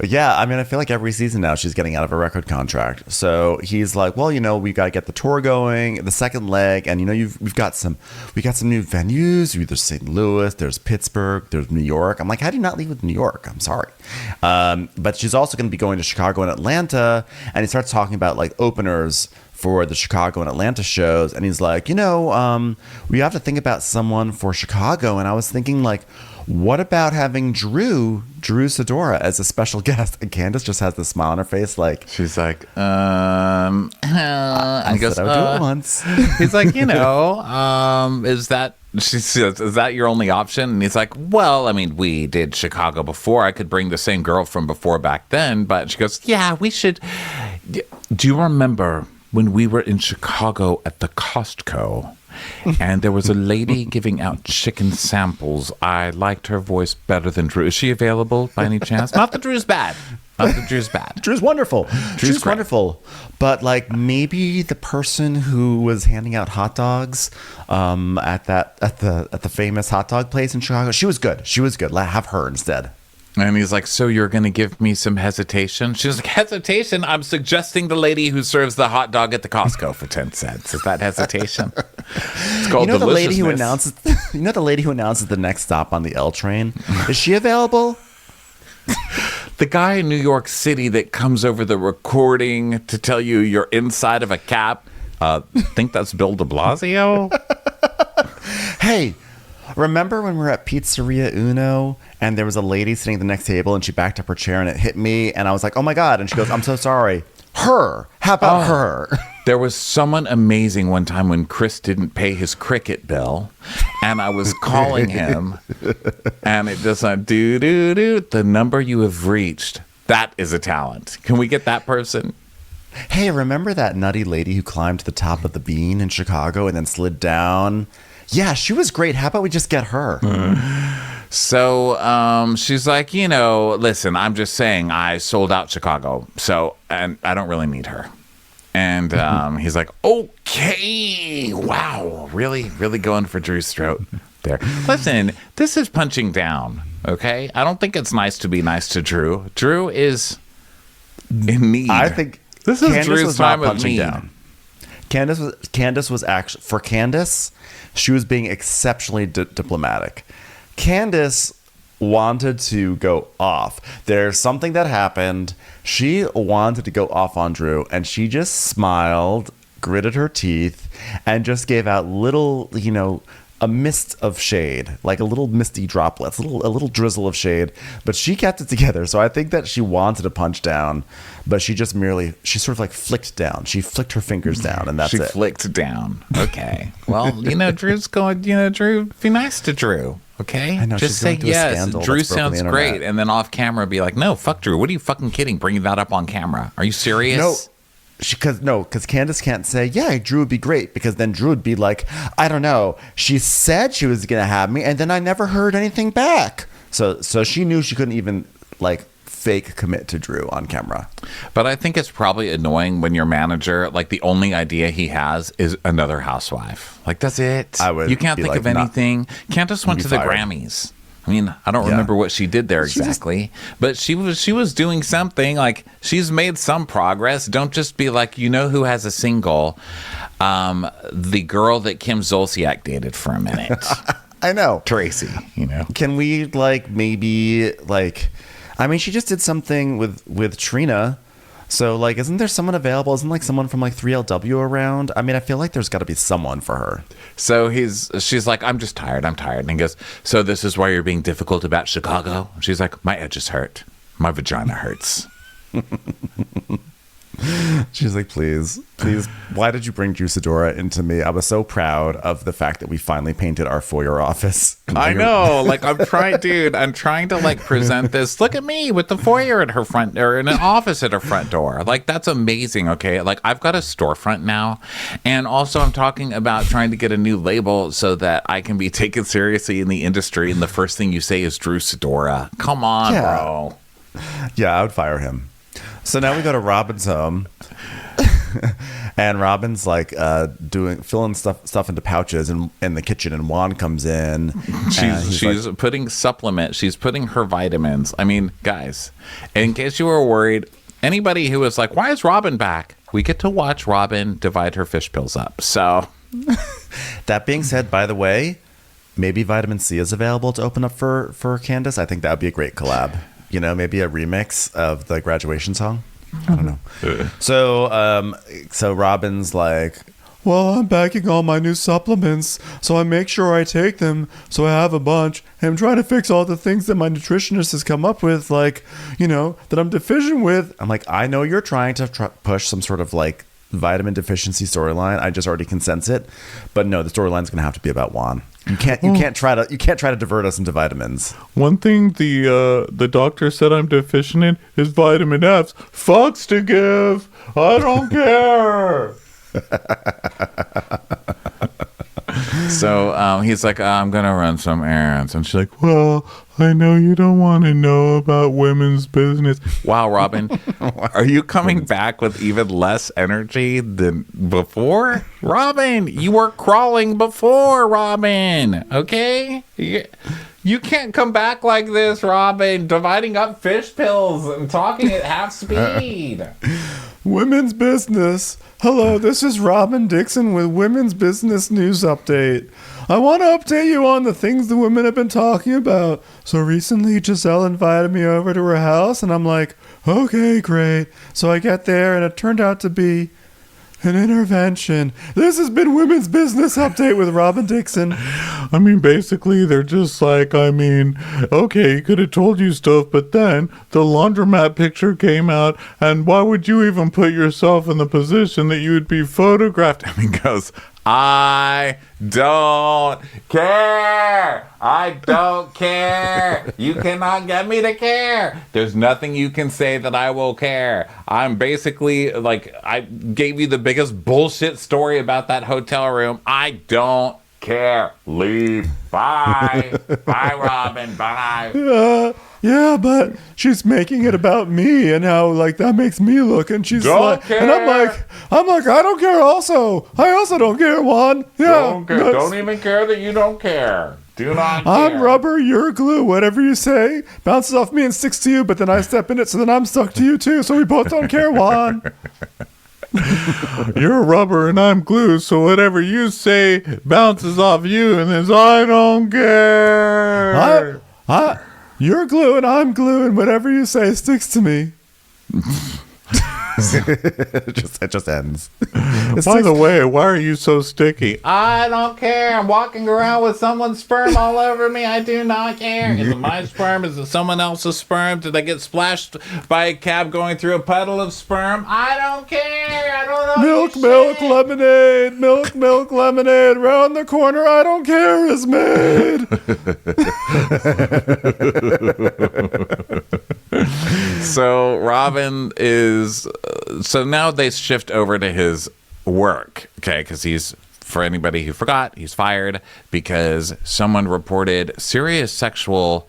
Yeah, I mean, I feel like every season now she's getting out of a record contract. So he's like, well, we got to get the tour going, the second leg, and we got some new venues. There's St. Louis, there's Pittsburgh, there's New York. I'm like, how do you not leave with New York? I'm sorry. But she's also going to be going to Chicago and Atlanta, and he starts talking about like openers for the Chicago and Atlanta shows, and he's like, we have to think about someone for Chicago. And I was thinking, like, what about having Drew Sidora as a special guest? And Candace just has this smile on her face, like she's like, I guess I would do it once. He's like, is that? She says, is that your only option? And he's like, well, I mean, we did Chicago before. I could bring the same girl from before back then. But she goes, yeah, we should. Do you remember when we were in Chicago at the Costco? And there was a lady giving out chicken samples. I liked her voice better than Drew. Is she available by any chance? Not that Drew's bad. Drew's wonderful. Drew's wonderful. But like maybe the person who was handing out hot dogs at the famous hot dog place in Chicago, she was good. Have her instead. And he's like, so you're going to give me some hesitation? She's like, hesitation? I'm suggesting the lady who serves the hot dog at the Costco for 10 cents. Is that hesitation? It's called the lady who deliciousness. announces the lady who announces the next stop on the L train? Is she available? The guy in New York City that comes over the recording to tell you you're inside of a cab. Think that's Bill de Blasio? Hey, remember when we were at Pizzeria Uno and there was a lady sitting at the next table and she backed up her chair and it hit me and I was like, oh my God. And she goes, I'm so sorry. Her. How about her? There was someone amazing one time when Chris didn't pay his cricket bill and I was calling him and it just went do the number you have reached. That is a talent. Can we get that person? Hey, remember that nutty lady who climbed to the top of the bean in Chicago and then slid down? Yeah, she was great. How about we just get her? So she's like, listen, I'm just saying I sold out Chicago. So, and I don't really need her. And he's like, okay, wow, really going for Drew's throat there. Listen, this is punching down, okay? I don't think it's nice to be nice to Drew. Drew is in need. I think this is Candace Drew's was not time of punching need. down. Candace was actually, for Candace, she was being exceptionally diplomatic. Candace wanted to go off. There's something that happened. She wanted to go off on Drew, and she just smiled, gritted her teeth, and just gave out little, a mist of shade, like a little misty droplets, a little drizzle of shade. But she kept it together. So I think that she wanted to punch down, but she sort of like flicked down. She flicked her fingers down, and that's it. She flicked down. Okay. Well, Drew's going, Drew, be nice to Drew. Okay? I know, just she's say going through a yes. scandal Drew that's broken sounds the great. internet. And then off camera be like, no, fuck Drew. What are you fucking kidding? Bringing that up on camera. Are you serious? No. Because Candace can't say, yeah, Drew would be great, because then Drew would be like, I don't know. She said she was going to have me, and then I never heard anything back. So she knew she couldn't even, fake commit to Drew on camera. But I think it's probably annoying when your manager, the only idea he has is another housewife. That's it. You can't think of anything. Candace went to the Grammys. I mean, I don't remember what she did there exactly, but she was doing something. She's made some progress. Don't just be like, who has a single? The girl that Kim Zolciak dated for a minute. I know. Tracy, Can we maybe I mean, she just did something with Trina. So isn't there someone available? Isn't someone from 3LW around? I mean, I feel like there's got to be someone for her. So she's like, I'm just tired. I'm tired. And he goes, so this is why you're being difficult about Chicago? She's like, my edges hurt. My vagina hurts. She's like, please, why did you bring Juicidora into me? I was so proud of the fact that we finally painted our foyer office. I know. I'm trying to present this. Look at me with the foyer at her front, or in an office at her front door. That's amazing. Okay. I've got a storefront now. And also I'm talking about trying to get a new label so that I can be taken seriously in the industry. And the first thing you say is Drew Sidora. Come on, bro. Yeah, I would fire him. So now we go to Robyn's home, and Robyn's filling stuff into pouches in the kitchen, and Juan comes in. She's putting supplement. She's putting her vitamins. I mean, guys, in case you were worried, anybody who was like, "Why is Robyn back?" We get to watch Robyn divide her fish pills up. So, that being said, by the way, maybe vitamin C is available to open up for Candace. I think that would be a great collab. Maybe a remix of the Graduation song. I don't know. So Robyn's like, well, I'm packing all my new supplements, so I make sure I take them, so I have a bunch. And I'm trying to fix all the things that my nutritionist has come up with, that I'm deficient with. I'm like, I know you're trying to push some sort of vitamin deficiency storyline. I just already can sense it. But no, the storyline's going to have to be about Juan. You can't try to divert us into vitamins. One thing the doctor said I'm deficient in is vitamin F. Fucks to give. I don't care. So he's like, I'm going to run some errands. And she's like, well, I know you don't want to know about women's business. Wow, Robyn, are you coming back with even less energy than before? Robyn, you were crawling before, Robyn. Okay? You can't come back like this, Robyn, dividing up fish pills and talking at half speed. Women's Business. Hello, this is Robyn Dixon with Women's Business News Update. I want to update you on the things the women have been talking about. So recently, Giselle invited me over to her house, and I'm like, okay, great. So I get there, and it turned out to be an intervention. This has been Women's Business Update with Robyn Dixon. I mean, basically, they're just like, okay, he could have told you stuff, but then the laundromat picture came out, and why would you even put yourself in the position that you would be photographed? And he goes, I don't care. I don't care. You cannot get me to care. There's nothing you can say that I will care. I'm basically like, I gave you the biggest bullshit story about that hotel room. I don't care. Leave. Bye. Bye, Robyn. Bye. Yeah, but she's making it about me and how like that makes me look, and she's don't care. And I'm like, I don't care. Also, I also don't care, Juan. Yeah, don't care. Don't even care that you don't care. Do not care. I'm rubber, you're glue. Whatever you say bounces off me and sticks to you, but then I step in it, so then I'm stuck to you too. So we both don't care, Juan. You're rubber and I'm glue, so whatever you say bounces off you, and then I don't care. You're glue and I'm glue, and whatever you say sticks to me. It just ends. By the way, why are you so sticky? I don't care. I'm walking around with someone's sperm all over me. I do not care. Is it my sperm? Is it someone else's sperm? Did I get splashed by a cab going through a puddle of sperm? I don't care. I don't know. Milk, lemonade. Round the corner, I don't care is made. So Robyn is... So now they shift over to his work, okay? Because for anybody who forgot, he's fired because someone reported serious sexual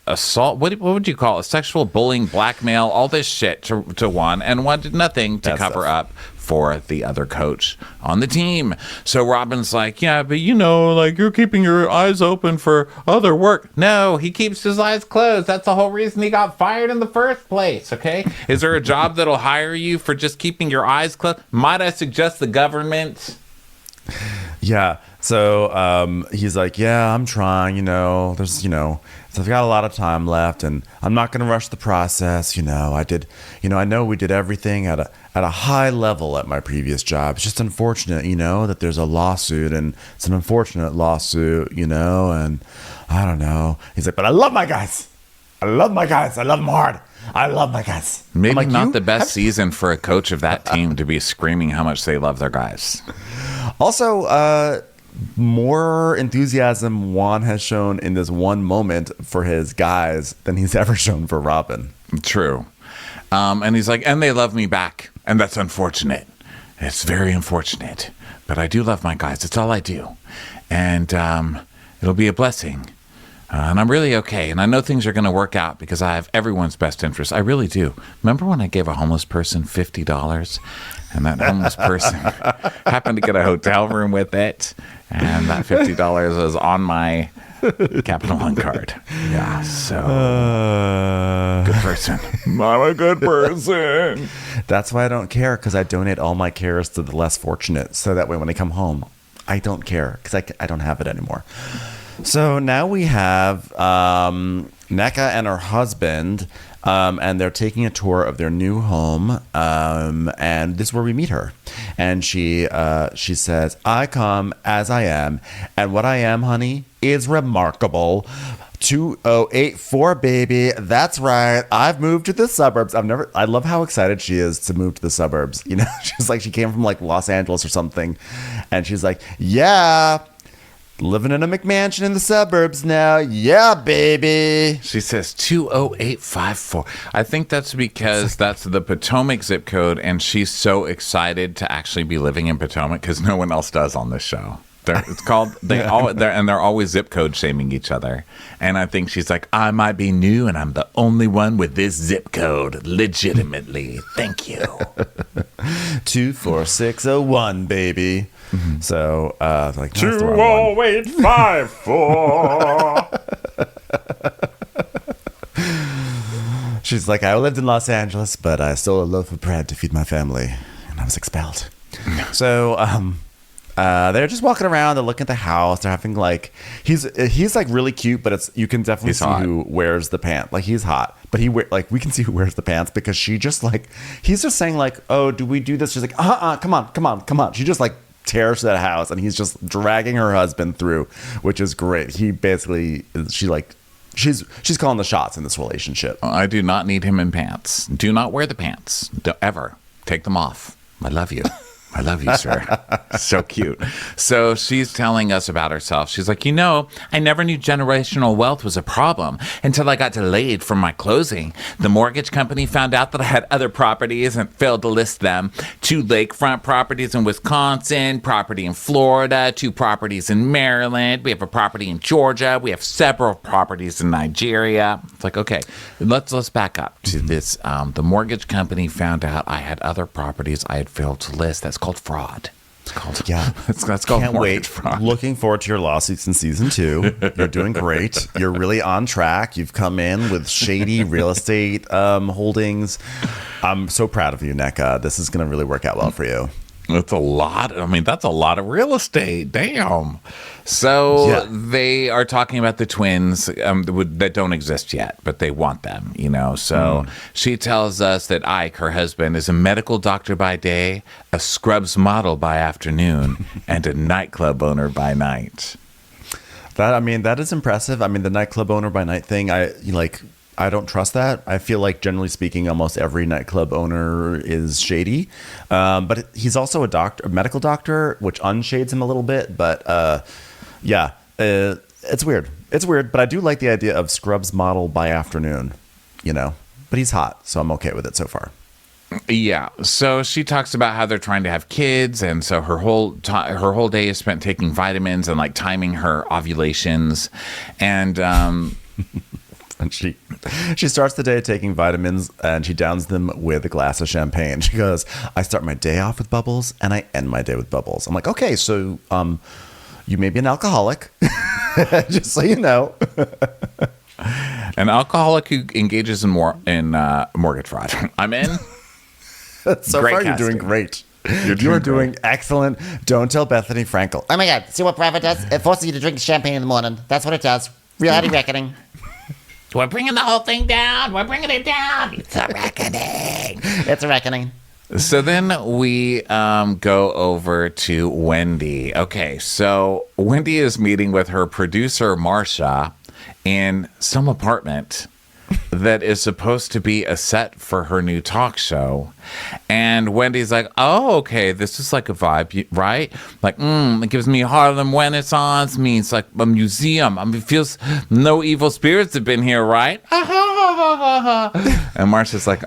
assault. What would you call it? Sexual bullying, blackmail, all this shit to Juan, and wanted nothing to cover up for the other coach on the team. So Robyn's like, yeah, but like you're keeping your eyes open for other work. No, he keeps his eyes closed. That's the whole reason he got fired in the first place, okay? Is there a job that'll hire you for just keeping your eyes closed? Might I suggest the government? Yeah. So he's like, yeah, I'm trying, there's, so I've got a lot of time left and I'm not going to rush the process. I know we did everything at a high level at my previous job. It's just unfortunate, that there's a lawsuit, and it's an unfortunate lawsuit, and I don't know. He's like, but I love my guys. I love them hard. I love my guys. Maybe like, not the best season for a coach of that team to be screaming how much they love their guys. Also, more enthusiasm Juan has shown in this one moment for his guys than he's ever shown for Robyn. True. And he's like, and they love me back. And that's unfortunate. It's very unfortunate. But I do love my guys. It's all I do. And it'll be a blessing. And I'm really okay. And I know things are going to work out because I have everyone's best interest. I really do. Remember when I gave a homeless person $50? And that homeless person happened to get a hotel room with it. And that $50 was on my Capital One card. Yeah, so good person. I'm a good person. That's why I don't care, because I donate all my cares to the less fortunate. So that way when I come home, I don't care because I don't have it anymore. So now we have Neka and her husband, and they're taking a tour of their new home, and this is where we meet her. And she says, I come as I am, and what I am, honey, is remarkable. 2084, baby. That's right. I've moved to the suburbs. I love how excited she is to move to the suburbs. She's like, she came from like Los Angeles or something, and she's like, yeah, living in a McMansion in the suburbs now. Yeah, baby. She says 20854. I think that's because that's the Potomac zip code, and she's so excited to actually be living in Potomac because no one else does on this show. It's called they're always zip code shaming each other. And I think she's like, I might be new and I'm the only one with this zip code. Legitimately. Thank you. 24601, baby. Mm-hmm. So like 20854. She's like, I lived in Los Angeles, but I stole a loaf of bread to feed my family, and I was expelled. So they're just walking around. They're looking at the house. They're having like he's like really cute, but you can definitely see who wears the pants. Like he's hot, but we can see who wears the pants because she just like he's just saying like, oh, do we do this? She's like, come on. She just like tears to that house, and he's just dragging her husband through, which is great. He basically she's calling the shots in this relationship. I do not need him in pants. Do not wear the pants. Don't ever take them off. I love you. I love you, sir. So cute. So she's telling us about herself. She's like, I never knew generational wealth was a problem until I got delayed from my closing. The mortgage company found out that I had other properties and failed to list them. 2 lakefront properties in Wisconsin, property in Florida, 2 properties in Maryland. We have a property in Georgia. We have several properties in Nigeria. It's like, okay, let's back up to this. The mortgage company found out I had other properties I had failed to list. That's called fraud. That's called Can't wait. Fraud. Looking forward to your lawsuits in season 2. You're doing great. You're really on track. You've come in with shady real estate holdings. I'm so proud of you, Nneka. This is going to really work out well for you. That's a lot. I mean, that's a lot of real estate. Damn. So they are talking about the twins that don't exist yet, but they want them, So she tells us that Ike, her husband, is a medical doctor by day, a scrubs model by afternoon, and a nightclub owner by night. That is impressive. I mean, the nightclub owner by night thing, I don't trust that. I feel like, generally speaking, almost every nightclub owner is shady. But he's also a medical doctor, which unshades him a little bit. But it's weird. It's weird. But I do like the idea of scrubs model by afternoon, But he's hot, so I'm okay with it so far. Yeah. So she talks about how they're trying to have kids, and so her whole day is spent taking vitamins and like timing her ovulations, and. And she starts the day taking vitamins, and she downs them with a glass of champagne. She goes, I start my day off with bubbles and I end my day with bubbles. I'm like, okay, so you may be an alcoholic, just so you know. An alcoholic who engages in mortgage fraud. I'm in. So great far, casting. You're doing great. You're doing excellent. Don't tell Bethany Frankel. Oh my God, see what Private does? It forces you to drink champagne in the morning. That's what it does. Reality reckoning. We're bringing the whole thing down. We're bringing it down. It's a reckoning. It's a reckoning. So then we go over to Wendy. Okay, so Wendy is meeting with her producer, Marsha, in some apartment that is supposed to be a set for her new talk show. And Wendy's like, oh, okay, this is like a vibe, right? Like, it gives me Harlem Renaissance, means like a museum. I mean, it feels no evil spirits have been here, right? And Marsha's like,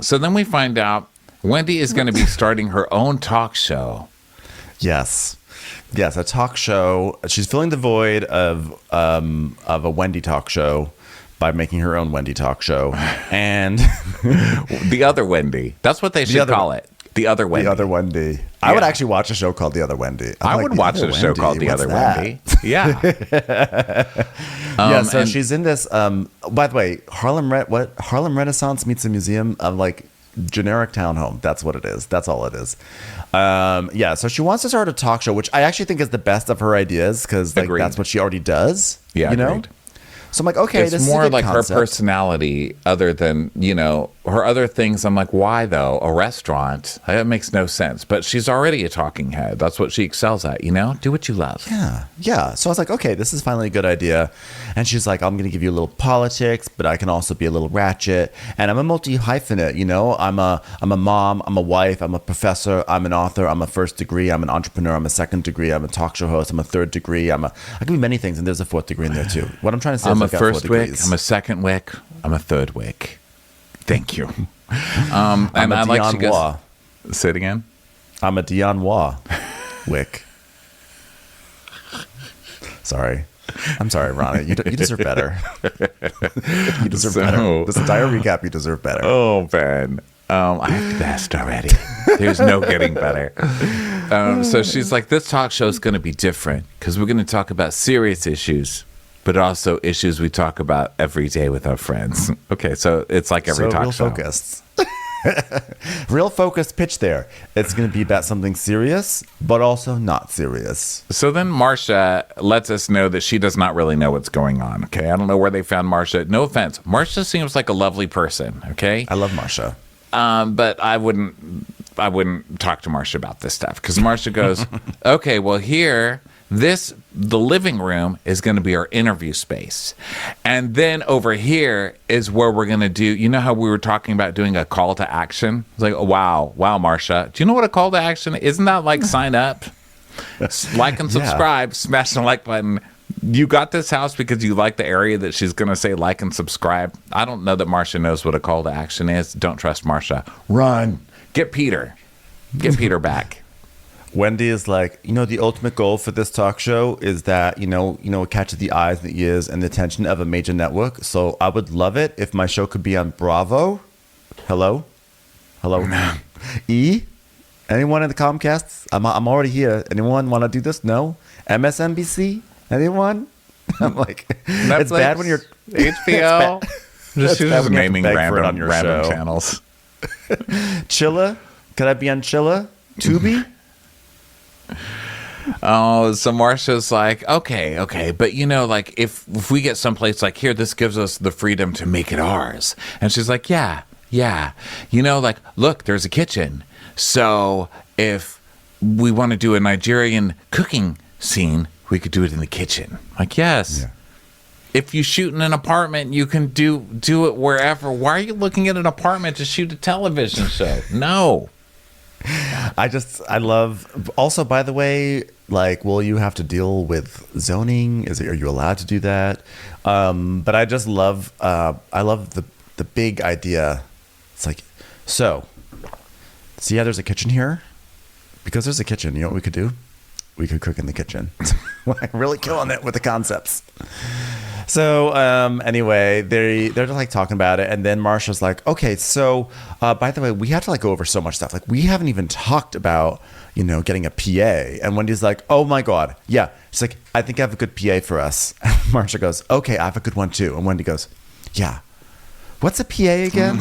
So then we find out Wendy is going to be starting her own talk show. Yes, a talk show. She's filling the void of a Wendy talk show by making her own Wendy talk show. And The Other Wendy. That's what they should call it. The Other Wendy. The Other Wendy. I would actually watch a show called The Other Wendy. I would watch a show called The Other Wendy. Yeah. So she's in this. By the way, Harlem Renaissance meets a museum of like generic townhome. That's what it is. That's all it is. So she wants to start a talk show, which I actually think is the best of her ideas because that's what she already does. Yeah, agreed. So I'm like, okay, it's this is more a good like concept. her personality other than, her other things. I'm like, why though? A restaurant? That makes no sense. But she's already a talking head. That's what she excels at, Do what you love. Yeah. So I was like, okay, this is finally a good idea. And she's like, I'm going to give you a little politics, but I can also be a little ratchet. And I'm a multi-hyphenate, I'm a mom, I'm a wife, I'm a professor, I'm an author, I'm a first degree, I'm an entrepreneur, I'm a second degree, I'm a talk show host, I'm a third degree, I can be many things, and there's a fourth degree in there too. What I'm trying to say is I'm a first wick, I'm a second wick, I'm a third wick. Thank you. I'm a Dion Waugh. Say it again. I'm a Dion Waugh wick. Sorry. I'm sorry, Ronnie. You deserve better. You deserve better. This entire recap, you deserve better. Oh, Ben. I have the best already. There's no getting better. So she's like, this talk show is going to be different because we're going to talk about serious issues, but also issues we talk about every day with our friends. Okay, so it's like every talk show. Focused. Real focused pitch there. It's going to be about something serious, but also not serious. So then Marcia lets us know that she does not really know what's going on. Okay, I don't know where they found Marcia. No offense. Marcia seems like a lovely person. Okay, I love Marcia. But I wouldn't talk to Marcia about this stuff because Marcia goes, okay, well here, the living room is going to be our interview space. And then over here is where we're going to do, you know how we were talking about doing a call to action? It's like, oh, wow, Marcia. Do you know what a call to action is? Isn't that like sign up, like and subscribe, smash the like button. You got this house because you like the area that she's going to say like and subscribe. I don't know that Marcia knows what a call to action is. Don't trust Marcia. Run. Get Peter. Get Peter back. Wendy is like, the ultimate goal for this talk show is that, it catches the eyes and the ears and the attention of a major network. So I would love it if my show could be on Bravo. Hello? E? Anyone in the Comcasts? I'm already here. Anyone want to do this? No? MSNBC? Anyone? I'm like, Netflix, it's bad when you're HBO. She's just naming random channels. Chilla? Could I be on Chilla? Tubi? Oh, so Marcia's like, okay, but like if we get someplace like here, this gives us the freedom to make it ours. And she's like, yeah, like, look, there's a kitchen. So if we want to do a Nigerian cooking scene, we could do it in the kitchen. Like, yes. Yeah. If you shoot in an apartment, you can do it wherever. Why are you looking at an apartment to shoot a television show? No. I love, also, by the way, like, will you have to deal with zoning? Are you allowed to do that? But I just love, I love the big idea. It's like, so see how there's a kitchen here? Because there's a kitchen, you know what we could do? We could cook in the kitchen. Really killing it with the concepts. So anyway, they're like talking about it, and then Marcia's like, okay, so by the way, we have to like go over so much stuff. Like we haven't even talked about getting a PA. And Wendy's like, oh my god, yeah. She's like, I think I have a good PA for us. And Marcia goes, okay, I have a good one too. And Wendy goes, yeah. What's a PA again?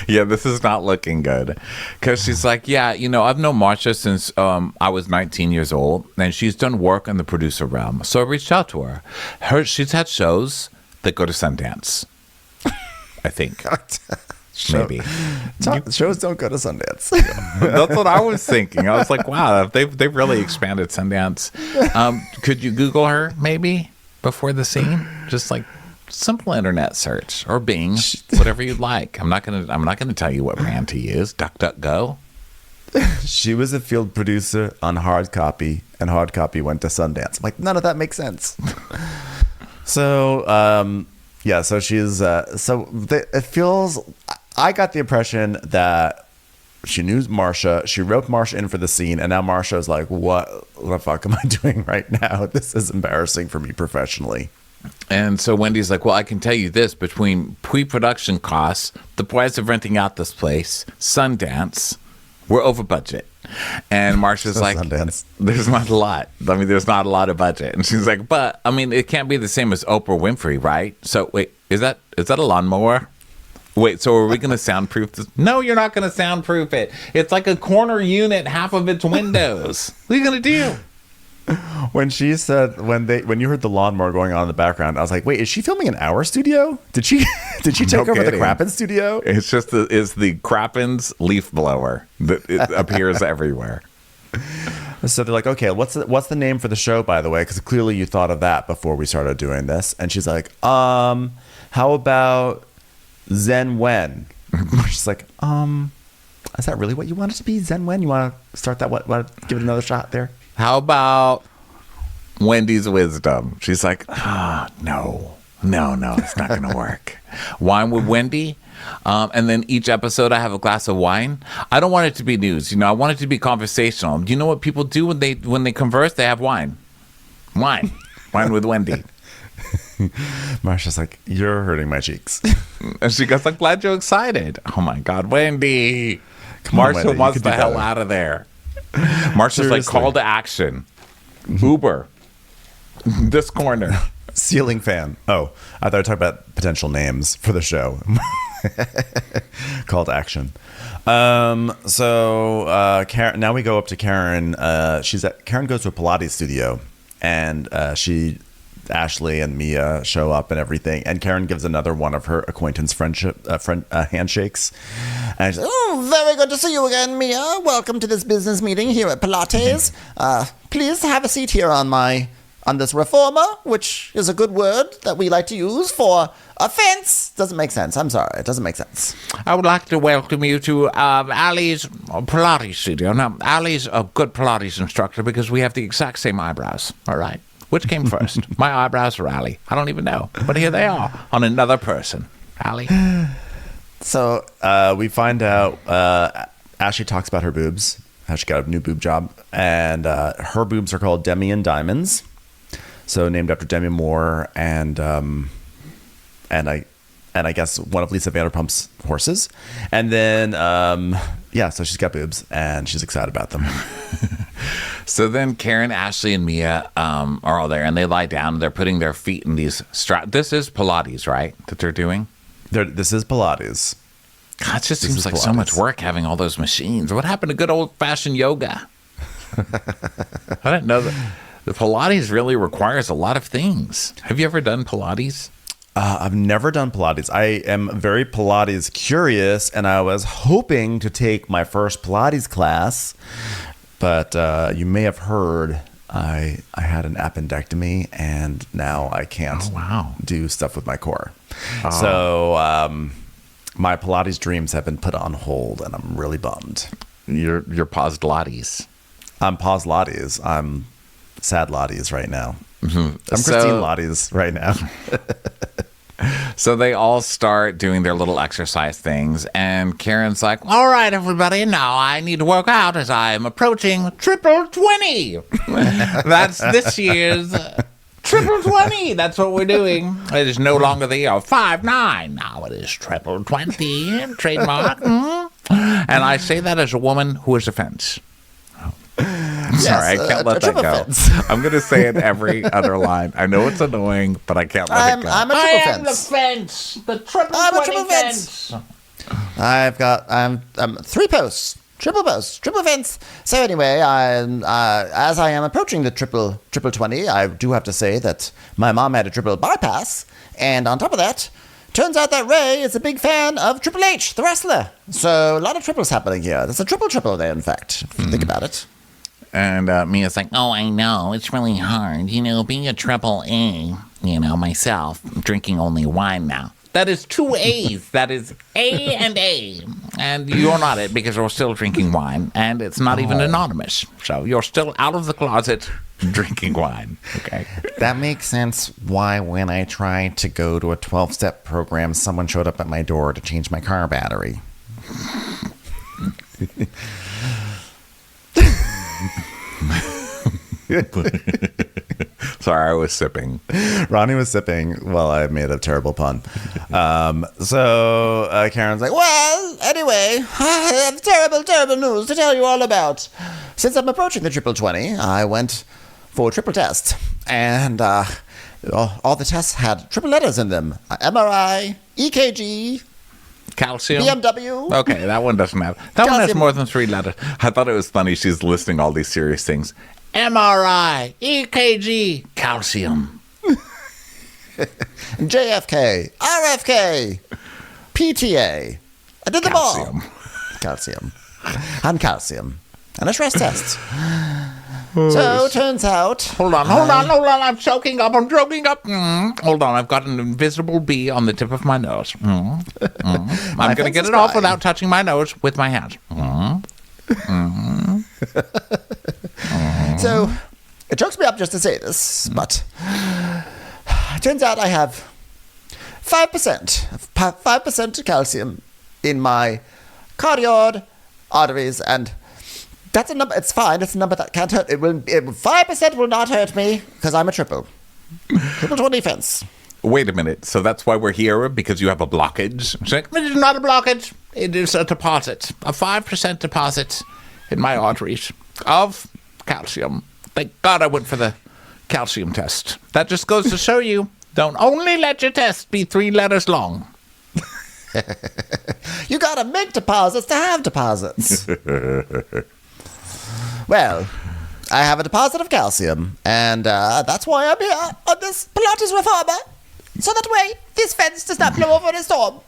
Yeah, this is not looking good. Because she's like, yeah, I've known Marcia since I was 19 years old, and she's done work in the producer realm. So I reached out to her. She's had shows that go to Sundance, I think. Maybe. Shows don't go to Sundance. That's what I was thinking. I was like, wow, they've really expanded Sundance. Could you Google her, maybe, before the scene? Just like simple internet search or Bing, whatever you'd like. I'm not gonna tell you what brand to use. DuckDuckGo. She was a field producer on Hard Copy, and Hard Copy went to Sundance. I'm like, none of that makes sense. So yeah, so she's it feels. I got the impression that she knew Marcia. She roped Marcia in for the scene, and now Marcia's like, what the fuck am I doing right now? This is embarrassing for me professionally. And so Wendy's like, well, I can tell you this, between pre-production costs, the price of renting out this place, Sundance, we're over budget. And Marcia's like, Sundance. There's not a lot. I mean, there's not a lot of budget. And she's like, but, I mean, it can't be the same as Oprah Winfrey, right? So, wait, is that a lawnmower? Wait, so are we going to soundproof this? No, you're not going to soundproof it. It's like a corner unit, half of its windows. What are you going to do? When she said when you heard the lawnmower going on in the background, I was like, wait, is she filming in our studio? Did she take over the Krappen studio? It's just the Krappen's leaf blower that it appears everywhere. So they're like, okay, what's the name for the show, by the way? Because clearly you thought of that before we started doing this. And she's like, how about Zen Wen? She's like, is that really what you want it to be? Zen Wen? You want to start that? Want to give it another shot there? How about Wendy's Wisdom? She's like, no, it's not going to work. Wine with Wendy. And then each episode I have a glass of wine. I don't want it to be news. I want it to be conversational. Do you know what people do when they converse? They have wine. Wine. Wine with Wendy. Marsha's like, you're hurting my cheeks. And she goes like, glad you're excited. Oh my God, Wendy. Come on, Marsha Wendy, you wants could the do hell better. out of there. Marsha's like, Seriously. call to action. Uber. This corner. Ceiling fan. Oh, I thought we were talking about potential names for the show. Call to action. So Karen, now we go up to Karen. Karen goes to a Pilates studio, and Ashley and Mia show up and everything. And Karen gives another one of her acquaintance handshakes. And she's like, Oh, very good to see you again, Mia. Welcome to this business meeting here at Pilates. Please have a seat here on this reformer, which is a good word that we like to use for offense. Doesn't make sense. I'm sorry. It doesn't make sense. I would like to welcome you to Ali's Pilates studio. Now, Ali's a good Pilates instructor because we have the exact same eyebrows. All right. Which came first? My eyebrows or Ali? I don't even know. But here they are on another person. Ali. So we find out Ashley talks about her boobs, how she got a new boob job, and her boobs are called Demi and Diamonds, so named after Demi Moore and I guess one of Lisa Vanderpump's horses. And then so she's got boobs and she's excited about them. So then Karen, Ashley, and Mia are all there, and they lie down. They're putting their feet in these straps. This is Pilates, right, that they're doing? This is Pilates. God, it just seems like so much work having all those machines. What happened to good old-fashioned yoga? I didn't know that the Pilates really requires a lot of things. Have you ever done Pilates? I've never done Pilates. I am very Pilates curious, and I was hoping to take my first Pilates class. But you may have heard I had an appendectomy, and now I can't do stuff with my core. Oh. So my Pilates dreams have been put on hold, and I'm really bummed. You're paused Pilates. I'm paused Pilates. I'm sad Pilates right now. Mm-hmm. I'm Christine Pilates right now. So they all start doing their little exercise things, and Karen's like, all right, everybody, now I need to work out as I am approaching triple 20. That's this year's triple 20. That's what we're doing. It is no longer the year 5'9". Now it is triple 20, trademark. Mm-hmm. And I say that as a woman who is a fence. Sorry, I can't let that go. Fence. I'm going to say it every other line. I know it's annoying, but I can't let it go. I'm a triple fence. I am the fence. The triple 20 fence. I'm three posts. Triple posts. Triple fence. So anyway, as I am approaching the triple 20, I do have to say that my mom had a triple bypass. And on top of that, turns out that Ray is a big fan of Triple H, the wrestler. So a lot of triples happening here. There's a triple there, in fact, if you think about it. And Mia's like, oh, I know. It's really hard. You know, being a triple A, myself, drinking only wine now. That is 2 A's. That is A and A. And you're not it because we're still drinking wine. And it's not even anonymous. So you're still out of the closet drinking wine. Okay. That makes sense why when I tried to go to a 12-step program, someone showed up at my door to change my car battery. Sorry, I was sipping. Ronnie was sipping while I made a terrible pun. So Karen's like, well, anyway, I have terrible news to tell you all about. Since I'm approaching the triple 20, I went for a triple test. And all the tests had triple letters in them. MRI, EKG, calcium, BMW. Okay, that one doesn't have. That one has more than 3 letters. I thought it was funny. She's listing all these serious things. MRI, EKG, calcium, JFK, RFK, PTA. I did them all. Calcium. And calcium. And a stress test. So, turns out... Hold on. I'm choking up. I'm choking up. Hold on. I've got an invisible bee on the tip of my nose. I'm going to get it off without touching my nose with my hands. So, it chokes me up just to say this, but it turns out I have 5% calcium in my cardiac arteries, and That's a number. It's fine. It's a number that can't hurt. 5% will not hurt me because I'm a triple. Triple 20 fence. Wait a minute. So that's why we're here? Because you have a blockage? She's like, it is not a blockage. It is a deposit. A 5% deposit in my arteries of calcium. Thank God I went for the calcium test. That just goes to show you, don't only let your test be 3 letters long. You gotta make deposits to have deposits. Well, I have a deposit of calcium, and that's why I'm here on this Pilates reformer. So that way, this fence does not blow over in a storm.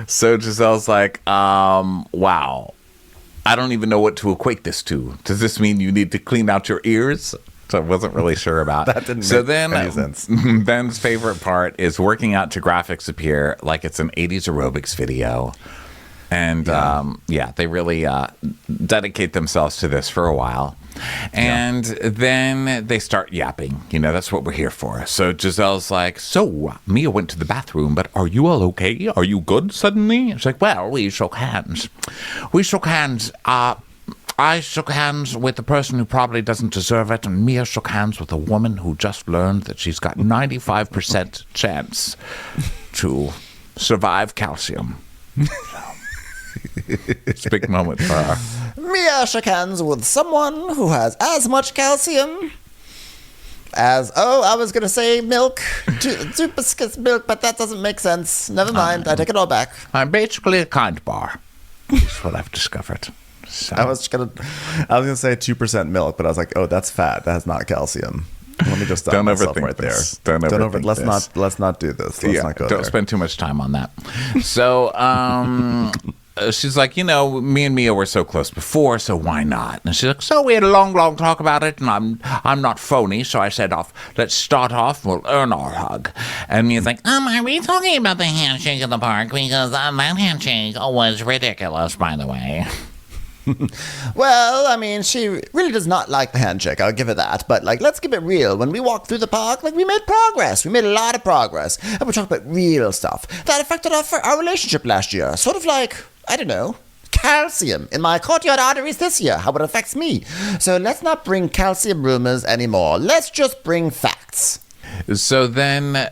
So Giselle's like, wow. I don't even know what to equate this to. Does this mean you need to clean out your ears? So I wasn't really sure about. That didn't make any sense. Ben's favorite part is working out to graphics appear like it's an 80s aerobics video. And they really dedicate themselves to this for a while. And then they start yapping. You know, that's what we're here for. So Giselle's like, so Mia went to the bathroom, but are you all okay? Are you good suddenly? It's like, well, we shook hands. I shook hands with the person who probably doesn't deserve it, and Mia shook hands with a woman who just learned that she's got 95% chance to survive calcium. It's a big moment for her. Mia shook hands with someone who has as much calcium as, I was going to say milk, super milk, but that doesn't make sense. Never mind, I take it all back. I'm basically a kind bar. That's what I've discovered. So. I was gonna say 2% milk, but I was like, oh, that's fat. That's not calcium. Let me just stop myself right this. there. Don't overthink this. Let's not do this. Let's not go there. Don't spend too much time on that. So she's like, you know, me and Mia were so close before, so why not? And she's like, so we had a long talk about it, and I'm not phony, so I said, let's start off, we'll earn our hug. And Mia's like, are we talking about the handshake in the park? Because that handshake was ridiculous, by the way. Well, I mean, she really does not like the handshake. I'll give her that. But, let's keep it real. When we walked through the park, we made progress. We made a lot of progress. And we're talking about real stuff that affected our relationship last year. Sort of I don't know, calcium in my courtyard arteries this year, how it affects me. So let's not bring calcium rumors anymore. Let's just bring facts. So then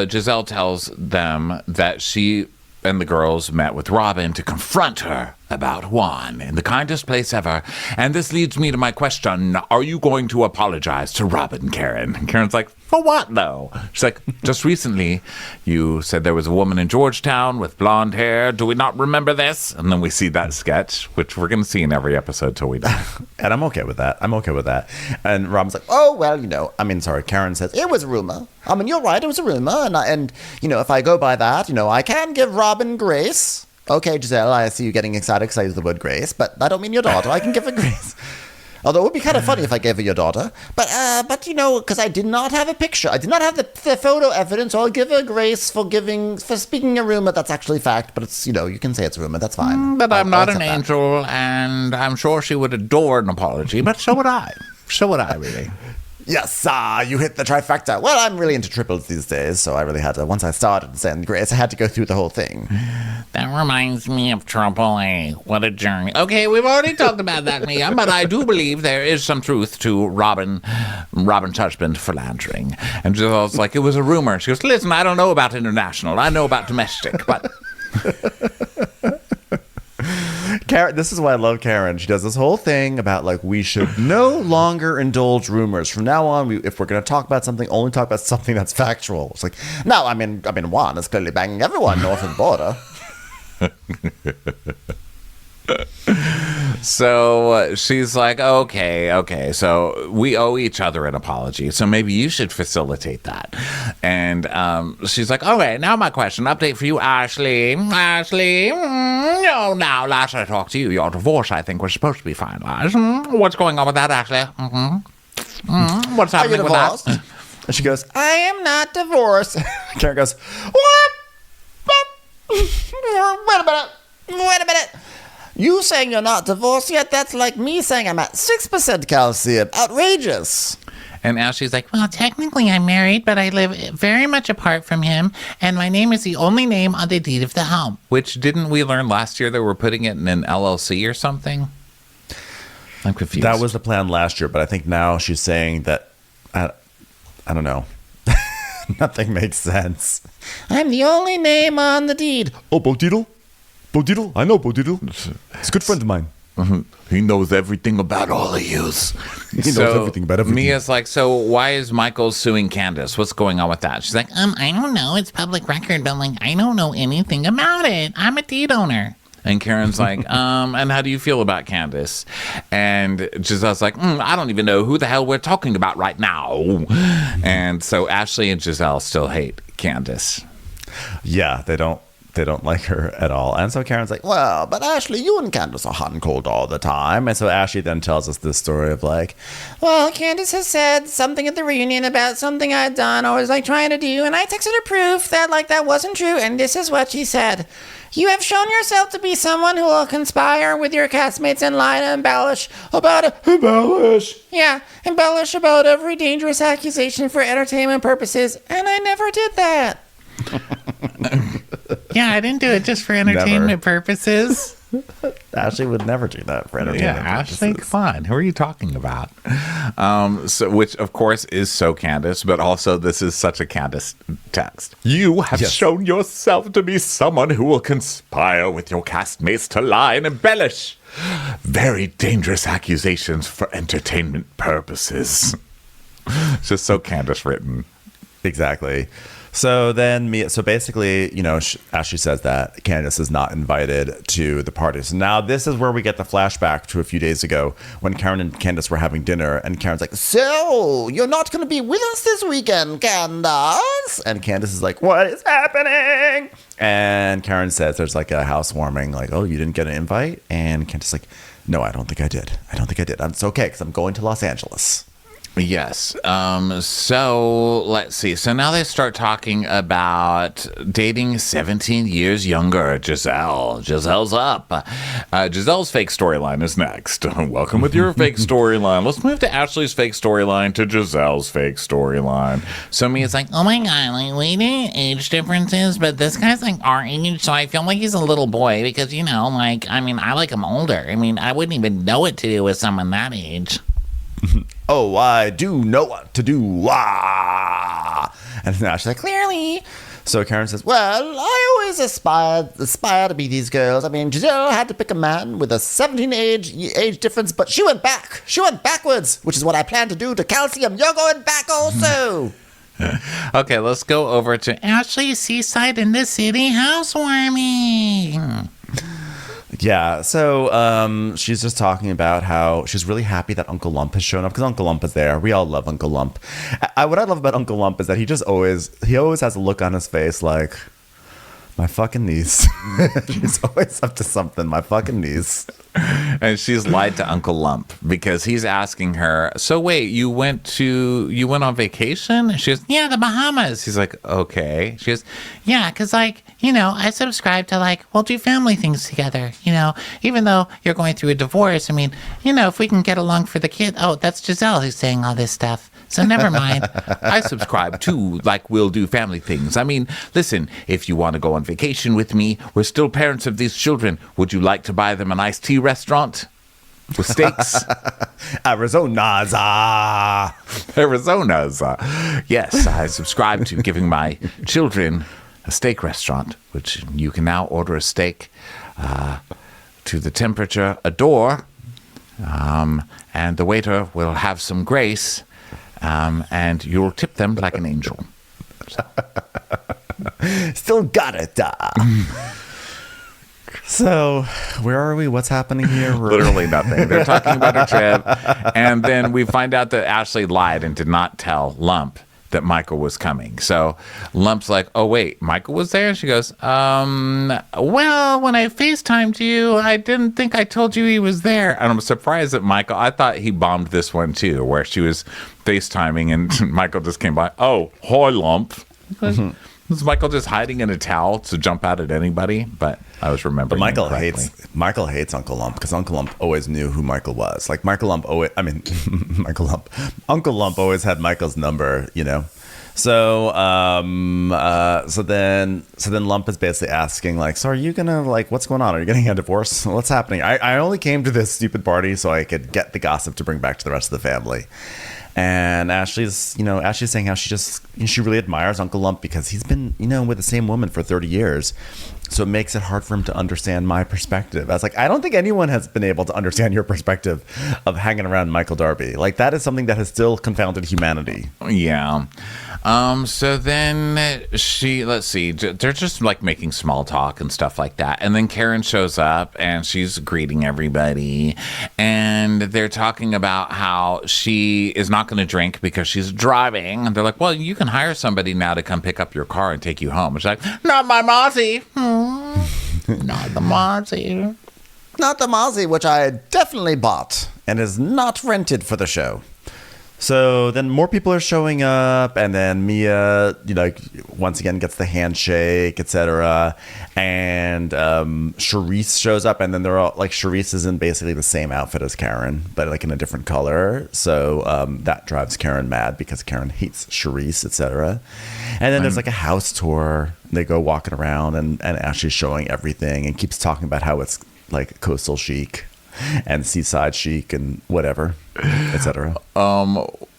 Giselle tells them that she and the girls met with Robyn to confront her about Juan in the kindest place ever. And this leads me to my question, are you going to apologize to Robyn, Karen? And Karen's like, for what, though? She's like, just recently, you said there was a woman in Georgetown with blonde hair. Do we not remember this? And then we see that sketch, which we're going to see in every episode till we die. And I'm okay with that. And Robyn's like, Karen says, it was a rumor. I mean, you're right, it was a rumor. And if I go by that, I can give Robyn grace. Okay, Giselle, I see you getting excited because I use the word grace, but I don't mean your daughter. I can give her grace. Although it would be kind of funny if I gave her your daughter. But because I did not have a picture. I did not have the photo evidence, so I'll give her grace for speaking a rumor that's actually fact. But it's, you can say it's a rumor. That's fine. But I'm not an angel, and I'm sure she would adore an apology, but so would I. So would I, really. Yes, you hit the trifecta. Well, I'm really into triples these days, so I really had to, once I started saying grace, I had to go through the whole thing. That reminds me of Triple A. What a journey. Okay, we've already talked about that, Mia, but I do believe there is some truth to Robyn's husband philandering. And Giselle's like, it was a rumor. She goes, listen, I don't know about international. I know about domestic, but... Karen, this is why I love Karen. She does this whole thing about we should no longer indulge rumors. From now on, if we're going to talk about something, only talk about something that's factual. It's like, no, I mean, Juan is clearly banging everyone north of the border. So she's like, okay, so we owe each other an apology, so maybe you should facilitate that. And she's like, okay, now my question, update for you, Ashley, now last I talked to you, your divorce, I think, was supposed to be finalized. What's going on with that, Ashley? What's happening with that? And she goes, I am not divorced. Karen goes, what? Wait a minute. You saying you're not divorced yet? That's like me saying I'm at 6% calcium. Outrageous. And Ashley's like, well, technically I'm married, but I live very much apart from him, and my name is the only name on the deed of the home. Which, didn't we learn last year that we're putting it in an LLC or something? I'm confused. That was the plan last year, but I think now she's saying that I don't know. Nothing makes sense. I'm the only name on the deed. Oh, Bo Diddle? Bo Diddle? I know Bo Diddle. He's a good friend of mine. He knows everything about all of you. He knows everything about everything. Mia's like, so why is Michael suing Candace? What's going on with that? She's like, I don't know. It's public record, but like, I don't know anything about it. I'm a deed owner. and Karen's like, and how do you feel about Candace? And Giselle's like, I don't even know who the hell we're talking about right now. And so Ashley and Giselle still hate Candace. Yeah, they don't like her at all. And so Karen's like, well, but Ashley, you and Candace are hot and cold all the time. And so Ashley then tells us this story of like, well, Candace has said something at the reunion about something I'd done or was like trying to do, and I texted her proof that like that wasn't true, and this is what she said. You have shown yourself to be someone who will conspire with your castmates and lie to embellish about every dangerous accusation for entertainment purposes, and I never did that. Yeah, I didn't do it just for entertainment purposes. Ashley would never do that for entertainment purposes. Ashley, come on. Who are you talking about? So, which, of course, is so Candace, but also this is such a Candace text. You have shown yourself to be someone who will conspire with your castmates to lie and embellish. Very dangerous accusations for entertainment purposes. It's just so Candace written. Exactly. So then, basically, Ashley says that Candace is not invited to the party. So now this is where we get the flashback to a few days ago when Karen and Candace were having dinner, and Karen's like, so you're not going to be with us this weekend, Candace? And Candace is like, what is happening? And Karen says there's like a housewarming, like, oh, you didn't get an invite? And Candace is like, no, I don't think I did. It's okay because I'm going to Los Angeles. Yes. So let's see. So now they start talking about dating 17 years younger Giselle. Giselle's up. Giselle's fake storyline is next. Welcome with your fake storyline. Let's move to Ashley's fake storyline to Giselle's fake storyline. So Mia's like, oh my God, like we didn't age differences, but this guy's like our age, so I feel like he's a little boy because, I like him older. I wouldn't even know what to do with someone that age. Oh, I do know what to do. Wah! And now she's like, clearly. So Karen says, well, I always aspire to be these girls. Giselle had to pick a man with a 17 age difference, but she went back. She went backwards, which is what I plan to do to Calcium. You're going back also. Okay, let's go over to Ashley's Seaside in the City Housewarming. Yeah, so she's just talking about how she's really happy that Uncle Lump has shown up because Uncle Lump is there. We all love Uncle Lump. What I love about Uncle Lump is that he always has a look on his face like, my fucking niece. She's always up to something. My fucking niece. And she's lied to Uncle Lump because he's asking her, so wait, you went on vacation? She goes, yeah, the Bahamas. He's like, okay. She goes, yeah, because I subscribe to we'll do family things together, even though you're going through a divorce. If we can get along for the kid. Oh, that's Giselle who's saying all this stuff. So never mind. I subscribe to we'll do family things. Listen, if you want to go on vacation with me, we're still parents of these children. Would you like to buy them an iced tea restaurant with steaks? Arizona's. Yes, I subscribe to giving my children a steak restaurant, which you can now order a steak to the temperature adore, and the waiter will have some grace. And you'll tip them like an angel. Still got it. So, where are we? What's happening here? Literally nothing. They're talking about a trip. And then we find out that Ashley lied and did not tell Lump that Michael was coming. So Lump's like, oh, wait, Michael was there? And she goes, well, when I FaceTimed you, I didn't think I told you he was there. And I'm surprised that Michael, I thought he bombed this one too, where she was FaceTiming and Michael just came by. Oh, hi, Lump. Was Michael just hiding in a towel to jump out at anybody? But I was remembering. But Michael hates Uncle Lump because Uncle Lump always knew who Michael was. Uncle Lump always had Michael's number, So then Lump is basically asking, like, so are you gonna, like, what's going on? Are you getting a divorce? What's happening? I only came to this stupid party so I could get the gossip to bring back to the rest of the family. And Ashley's saying how she really admires Uncle Lump because he's been, with the same woman for 30 years. So it makes it hard for him to understand my perspective. I was like, I don't think anyone has been able to understand your perspective of hanging around Michael Darby. Like, that is something that has still confounded humanity. Yeah. So then let's see, they're just like making small talk and stuff like that. And then Karen shows up and she's greeting everybody. And they're talking about how she is not going to drink because she's driving. And they're like, well, you can hire somebody now to come pick up your car and take you home. It's like, not my Mozzie. Not the Mozzie. Not the Mozzie, which I definitely bought and is not rented for the show. So then more people are showing up, and then Mia, once again gets the handshake, etc. And Charisse shows up, and then they're all like, Charisse is in basically the same outfit as Karen, but like in a different color. So that drives Karen mad because Karen hates Charisse, etc. And then there's like a house tour. They go walking around, and Ashley's showing everything and keeps talking about how it's like coastal chic and seaside chic and whatever, etc.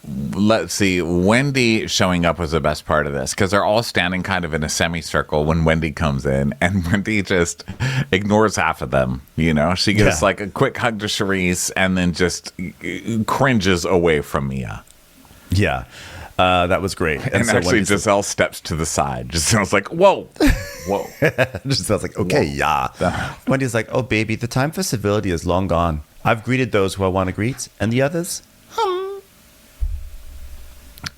Let's see. Wendy showing up was the best part of this because they're all standing kind of in a semicircle when Wendy comes in, and Wendy just ignores half of them. She gives like a quick hug to Charisse and then just cringes away from Mia. Yeah. That was great. And so actually Giselle steps to the side. Giselle's like, whoa. Giselle's like, okay, yeah. Wendy's like, oh, baby, the time for civility is long gone. I've greeted those who I want to greet, and the others?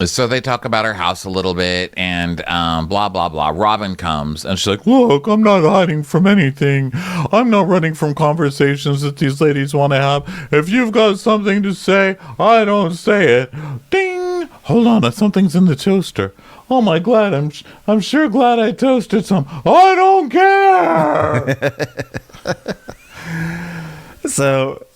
So they talk about her house a little bit, and blah, blah, blah. Robyn comes, and she's like, look, I'm not hiding from anything. I'm not running from conversations that these ladies want to have. If you've got something to say, I don't say it. Ding! Hold on, something's in the toaster. Oh my glad, I'm sure glad I toasted some. I don't care! So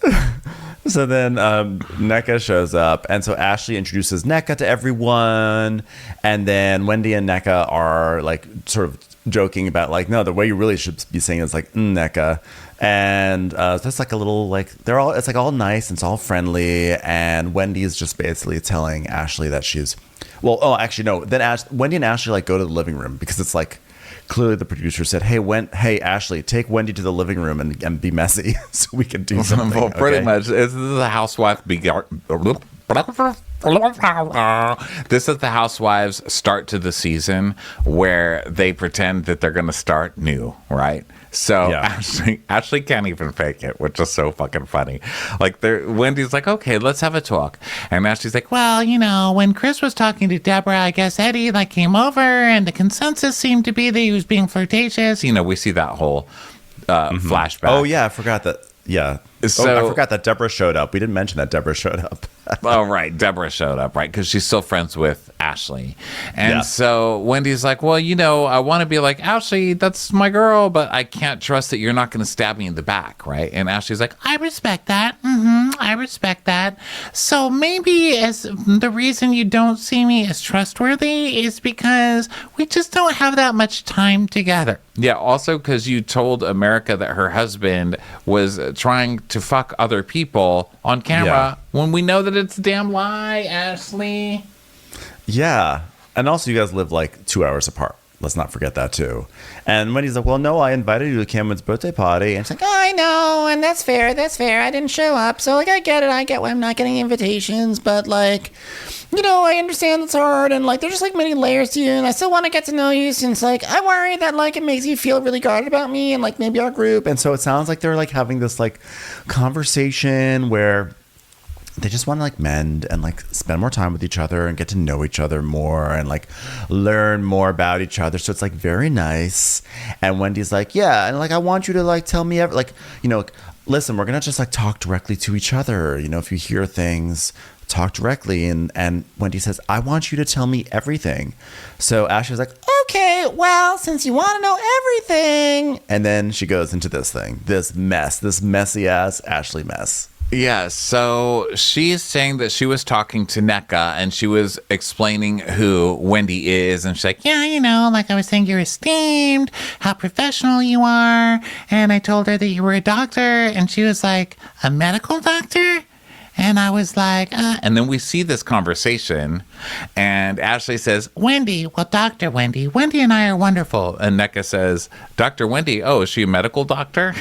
then Nneka shows up, and so Ashley introduces Nneka to everyone, and then Wendy and Nneka are like sort of joking about like, no, the way you really should be saying it is like Nneka, and that's like a little like it's like all nice and it's all friendly, and Wendy's just basically telling Ashley that she's then Wendy and Ashley like go to the living room because it's like clearly the producer said, hey, Ashley, take Wendy to the living room and be messy so we can do something. Well, pretty much. This is the housewife This is the Housewives start to the season where they pretend that they're going to start new, right? So yeah. Ashley can't even fake it, which is so fucking funny. Like, Wendy's like, okay, let's have a talk. And Ashley's like, well, when Chris was talking to Deborah, I guess Eddie came over and the consensus seemed to be that he was being flirtatious. We see that whole flashback. Oh, yeah, I forgot that. Yeah. So, I forgot that Deborah showed up. We didn't mention that Deborah showed up. Oh, right. Deborah showed up, right? Because she's still friends with Ashley. And so Wendy's like, well, I want to be like, Ashley, that's my girl, but I can't trust that you're not going to stab me in the back, right? And Ashley's like, I respect that. I respect that. So maybe as the reason you don't see me as trustworthy is because we just don't have that much time together. Yeah, also because you told America that her husband was trying to fuck other people on camera when we know that it's a damn lie, Ashley. Yeah. And also you guys live like 2 hours apart. Let's not forget that too. And Wendy's like, well, no, I invited you to Cameron's birthday party. And she's like, I know, and that's fair. I didn't show up. So, I get it. I get why I'm not getting invitations. But, I understand it's hard. And, there's just, many layers to you. And I still want to get to know you since, I worry that, it makes you feel really guarded about me and, maybe our group. And so it sounds like they're, having this, conversation where they just want to mend and spend more time with each other and get to know each other more and learn more about each other. So it's very nice. And Wendy's like, yeah, and I want you to tell me listen, we're gonna just talk directly to each other. If you hear things, talk directly. And Wendy says, I want you to tell me everything. So Ashley's like, okay, well, since you want to know everything. And then she goes into this messy ass Ashley mess. Yeah, so she's saying that she was talking to Nneka and she was explaining who Wendy is. And she's like, Yeah, like I was saying, you're esteemed, how professional you are. And I told her that you were a doctor. And she was like, a medical doctor? And I was like, And then we see this conversation and Ashley says, Wendy, well, Dr. Wendy and I are wonderful. And Nneka says, Dr. Wendy, oh, is she a medical doctor?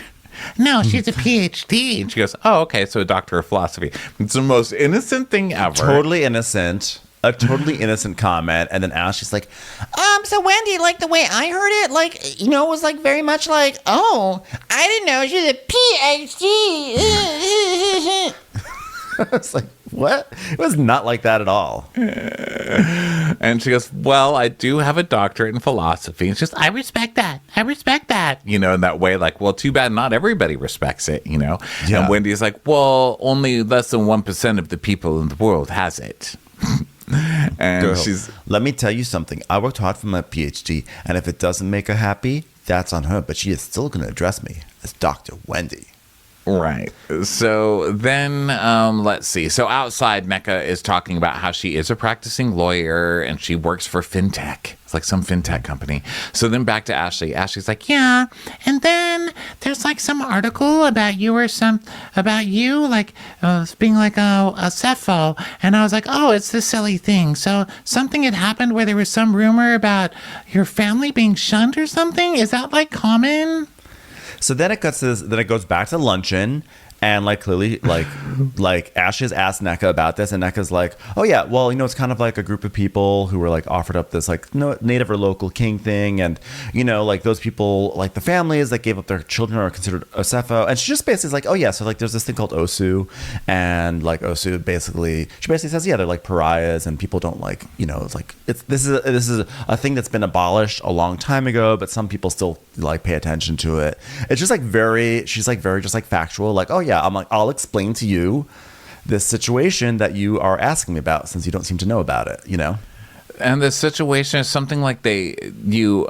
No, she's a PhD. And she goes, oh, okay, so a doctor of philosophy. It's the most innocent thing ever. Totally innocent. A totally innocent comment. And then Ashley's like, So Wendy, like the way I heard it, like, it was like very much like, oh, I didn't know she was a PhD. I was like, what? It was not like that at all. And she goes, well, I do have a doctorate in philosophy. It's just, I respect that. in that way, like, well, too bad not everybody respects it, Yeah. And Wendy's like, well, only less than 1% of the people in the world has it. And Girl, let me tell you something. I worked hard for my PhD, and if it doesn't make her happy, that's on her. But she is still going to address me as Dr. Wendy. Right. So then, let's see. So outside, Nneka is talking about how she is a practicing lawyer and she works for fintech. It's like some fintech company. So then back to Ashley. Ashley's like, Yeah, and then there's like some article about you like being like a Cepho. And I was like, oh, it's this silly thing. So something had happened where there was some rumor about your family being shunned or something. Is that like common? So then it goes back to luncheon, and like clearly like Ashley's asked Nneka about this, and Nneka's like, oh yeah, well, it's kind of like a group of people who were like offered up this like native or local king thing, and like those people, like the families that gave up their children are considered Osefo. And she just basically is like, oh yeah, so like there's this thing called Osu, and like Osu she basically says, yeah, they're like pariahs and people don't like, it's like this is a thing that's been abolished a long time ago, but some people still like pay attention to it. It's just like she's like very just like factual, like, oh yeah, I'm like, I'll explain to you this situation that you are asking me about since you don't seem to know about it, And the situation is something like you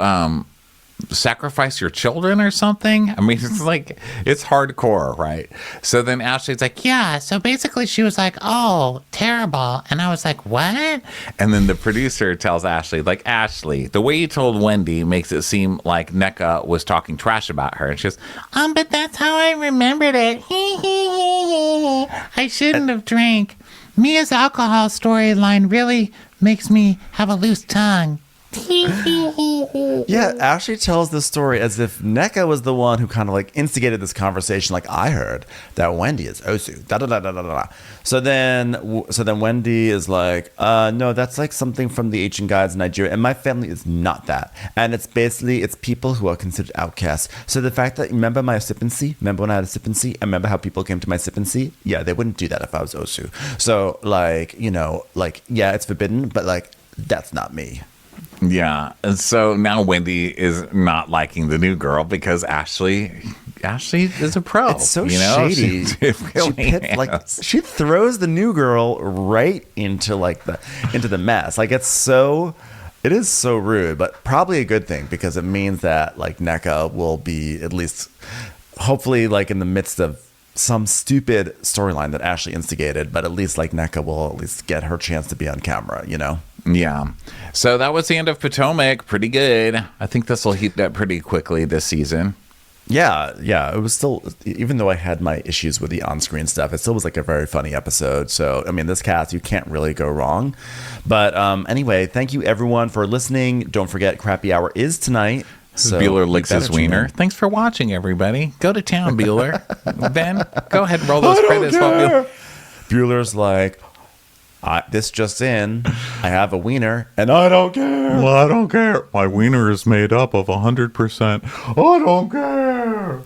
sacrifice your children or something. I mean, it's like, it's hardcore, right? So then Ashley's like, yeah. So basically she was like, oh, terrible. And I was like, what? And then the producer tells Ashley, like, Ashley, the way you told Wendy makes it seem like Nneka was talking trash about her. And she goes, but that's how I remembered it. I shouldn't have drank. Mia's alcohol storyline really makes me have a loose tongue. Yeah, Ashley tells this story as if Nneka was the one who kind of like instigated this conversation. Like, I heard that Wendy is Osu. Da da da da da da. So then Wendy is like, no, that's like something from the ancient gods in Nigeria, and my family is not that. And it's people who are considered outcasts. So the fact that remember my occupancy, remember when I had occupancy, and remember how people came to my occupancy? Yeah, they wouldn't do that if I was Osu. So like, yeah, it's forbidden, but like that's not me. Yeah. And so now Wendy is not liking the new girl because Ashley is a pro. It's so shady. She throws the new girl right into the mess. Like it is so rude, but probably a good thing because it means that like Nneka will be at least hopefully like in the midst of some stupid storyline that Ashley instigated, but at least like Nneka will at least get her chance to be on camera, Yeah. So that was the end of Potomac. Pretty good. I think this will heat up pretty quickly this season. Yeah. It was still, even though I had my issues with the on-screen stuff, it still was like a very funny episode. So, I mean, this cast, you can't really go wrong. But anyway, thank you everyone for listening. Don't forget, Crappy Hour is tonight. So Bueller licks his wiener. Thanks for watching, everybody. Go to town, Bueller. Ben, go ahead and roll those credits. Bueller's like, this just in, I have a wiener, and I don't care. Well, I don't care. My wiener is made up of 100%. I don't care.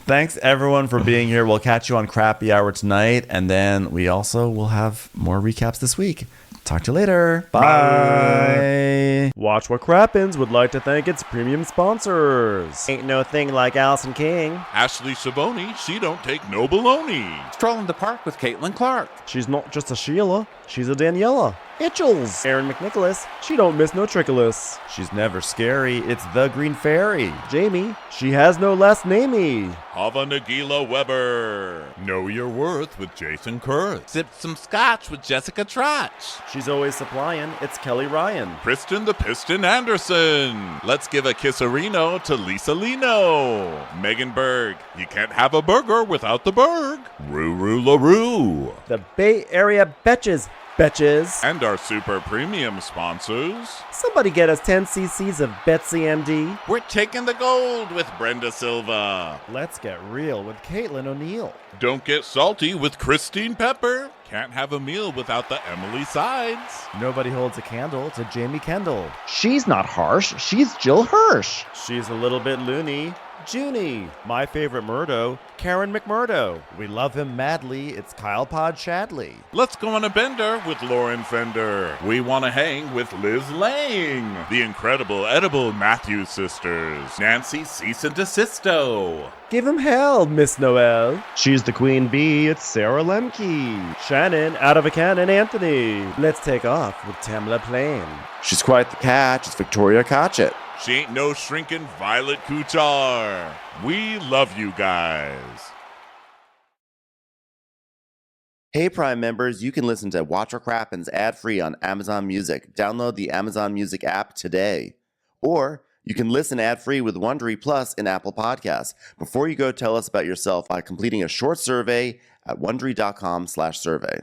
Thanks, everyone, for being here. We'll catch you on Crappy Hour tonight, and then we also will have more recaps this week. Talk to you later. Bye. Watch What Crappens would like to thank its premium sponsors. Ain't no thing like Allison King. Ashley Savoni, she don't take no baloney. Strolling the park with Caitlin Clark. She's not just a Sheila, she's a Daniela. Itchels. Erin McNicholas, she don't miss no trickolas. She's never scary. It's the Green Fairy. Jamie, she has no last namey. Hava Nagila Weber. Know your worth with Jason Kurth. Sip some scotch with Jessica Trotch. She's always supplying. It's Kelly Ryan. Kristen the Piston Anderson. Let's give a kisserino to Lisa Lino. Megan Berg. You can't have a burger without the Berg. Ruru LaRue. The Bay Area Betches. Betches. And our super premium sponsors. Somebody get us 10 cc's of Betsy MD. We're taking the gold with Brenda Silva. Let's get real with Caitlin O'Neill. Don't get salty with Christine Pepper. Can't have a meal without the Emily Sides. Nobody holds a candle to Jamie Kendall. She's not harsh. She's Jill Hirsch. She's a little bit loony. Junie. My favorite Murdo, Karen McMurdo. We love him madly. It's Kyle Pod Shadley. Let's go on a bender with Lauren Fender. We want to hang with Liz Lang. The incredible edible Matthews sisters. Nancy Cease and Desisto. Give him hell, Miss Noel. She's the queen bee. It's Sarah Lemke. Shannon, out of a cannon, Anthony. Let's take off with Tamla Plain. She's quite the catch. It's Victoria Cotchett. She ain't no shrinking Violet Kuchar. We love you guys. Hey Prime members, you can listen to Watch What Crappens ad-free on Amazon Music. Download the Amazon Music app today. Or you can listen ad-free with Wondery Plus in Apple Podcasts. Before you go, tell us about yourself by completing a short survey at Wondery.com/survey.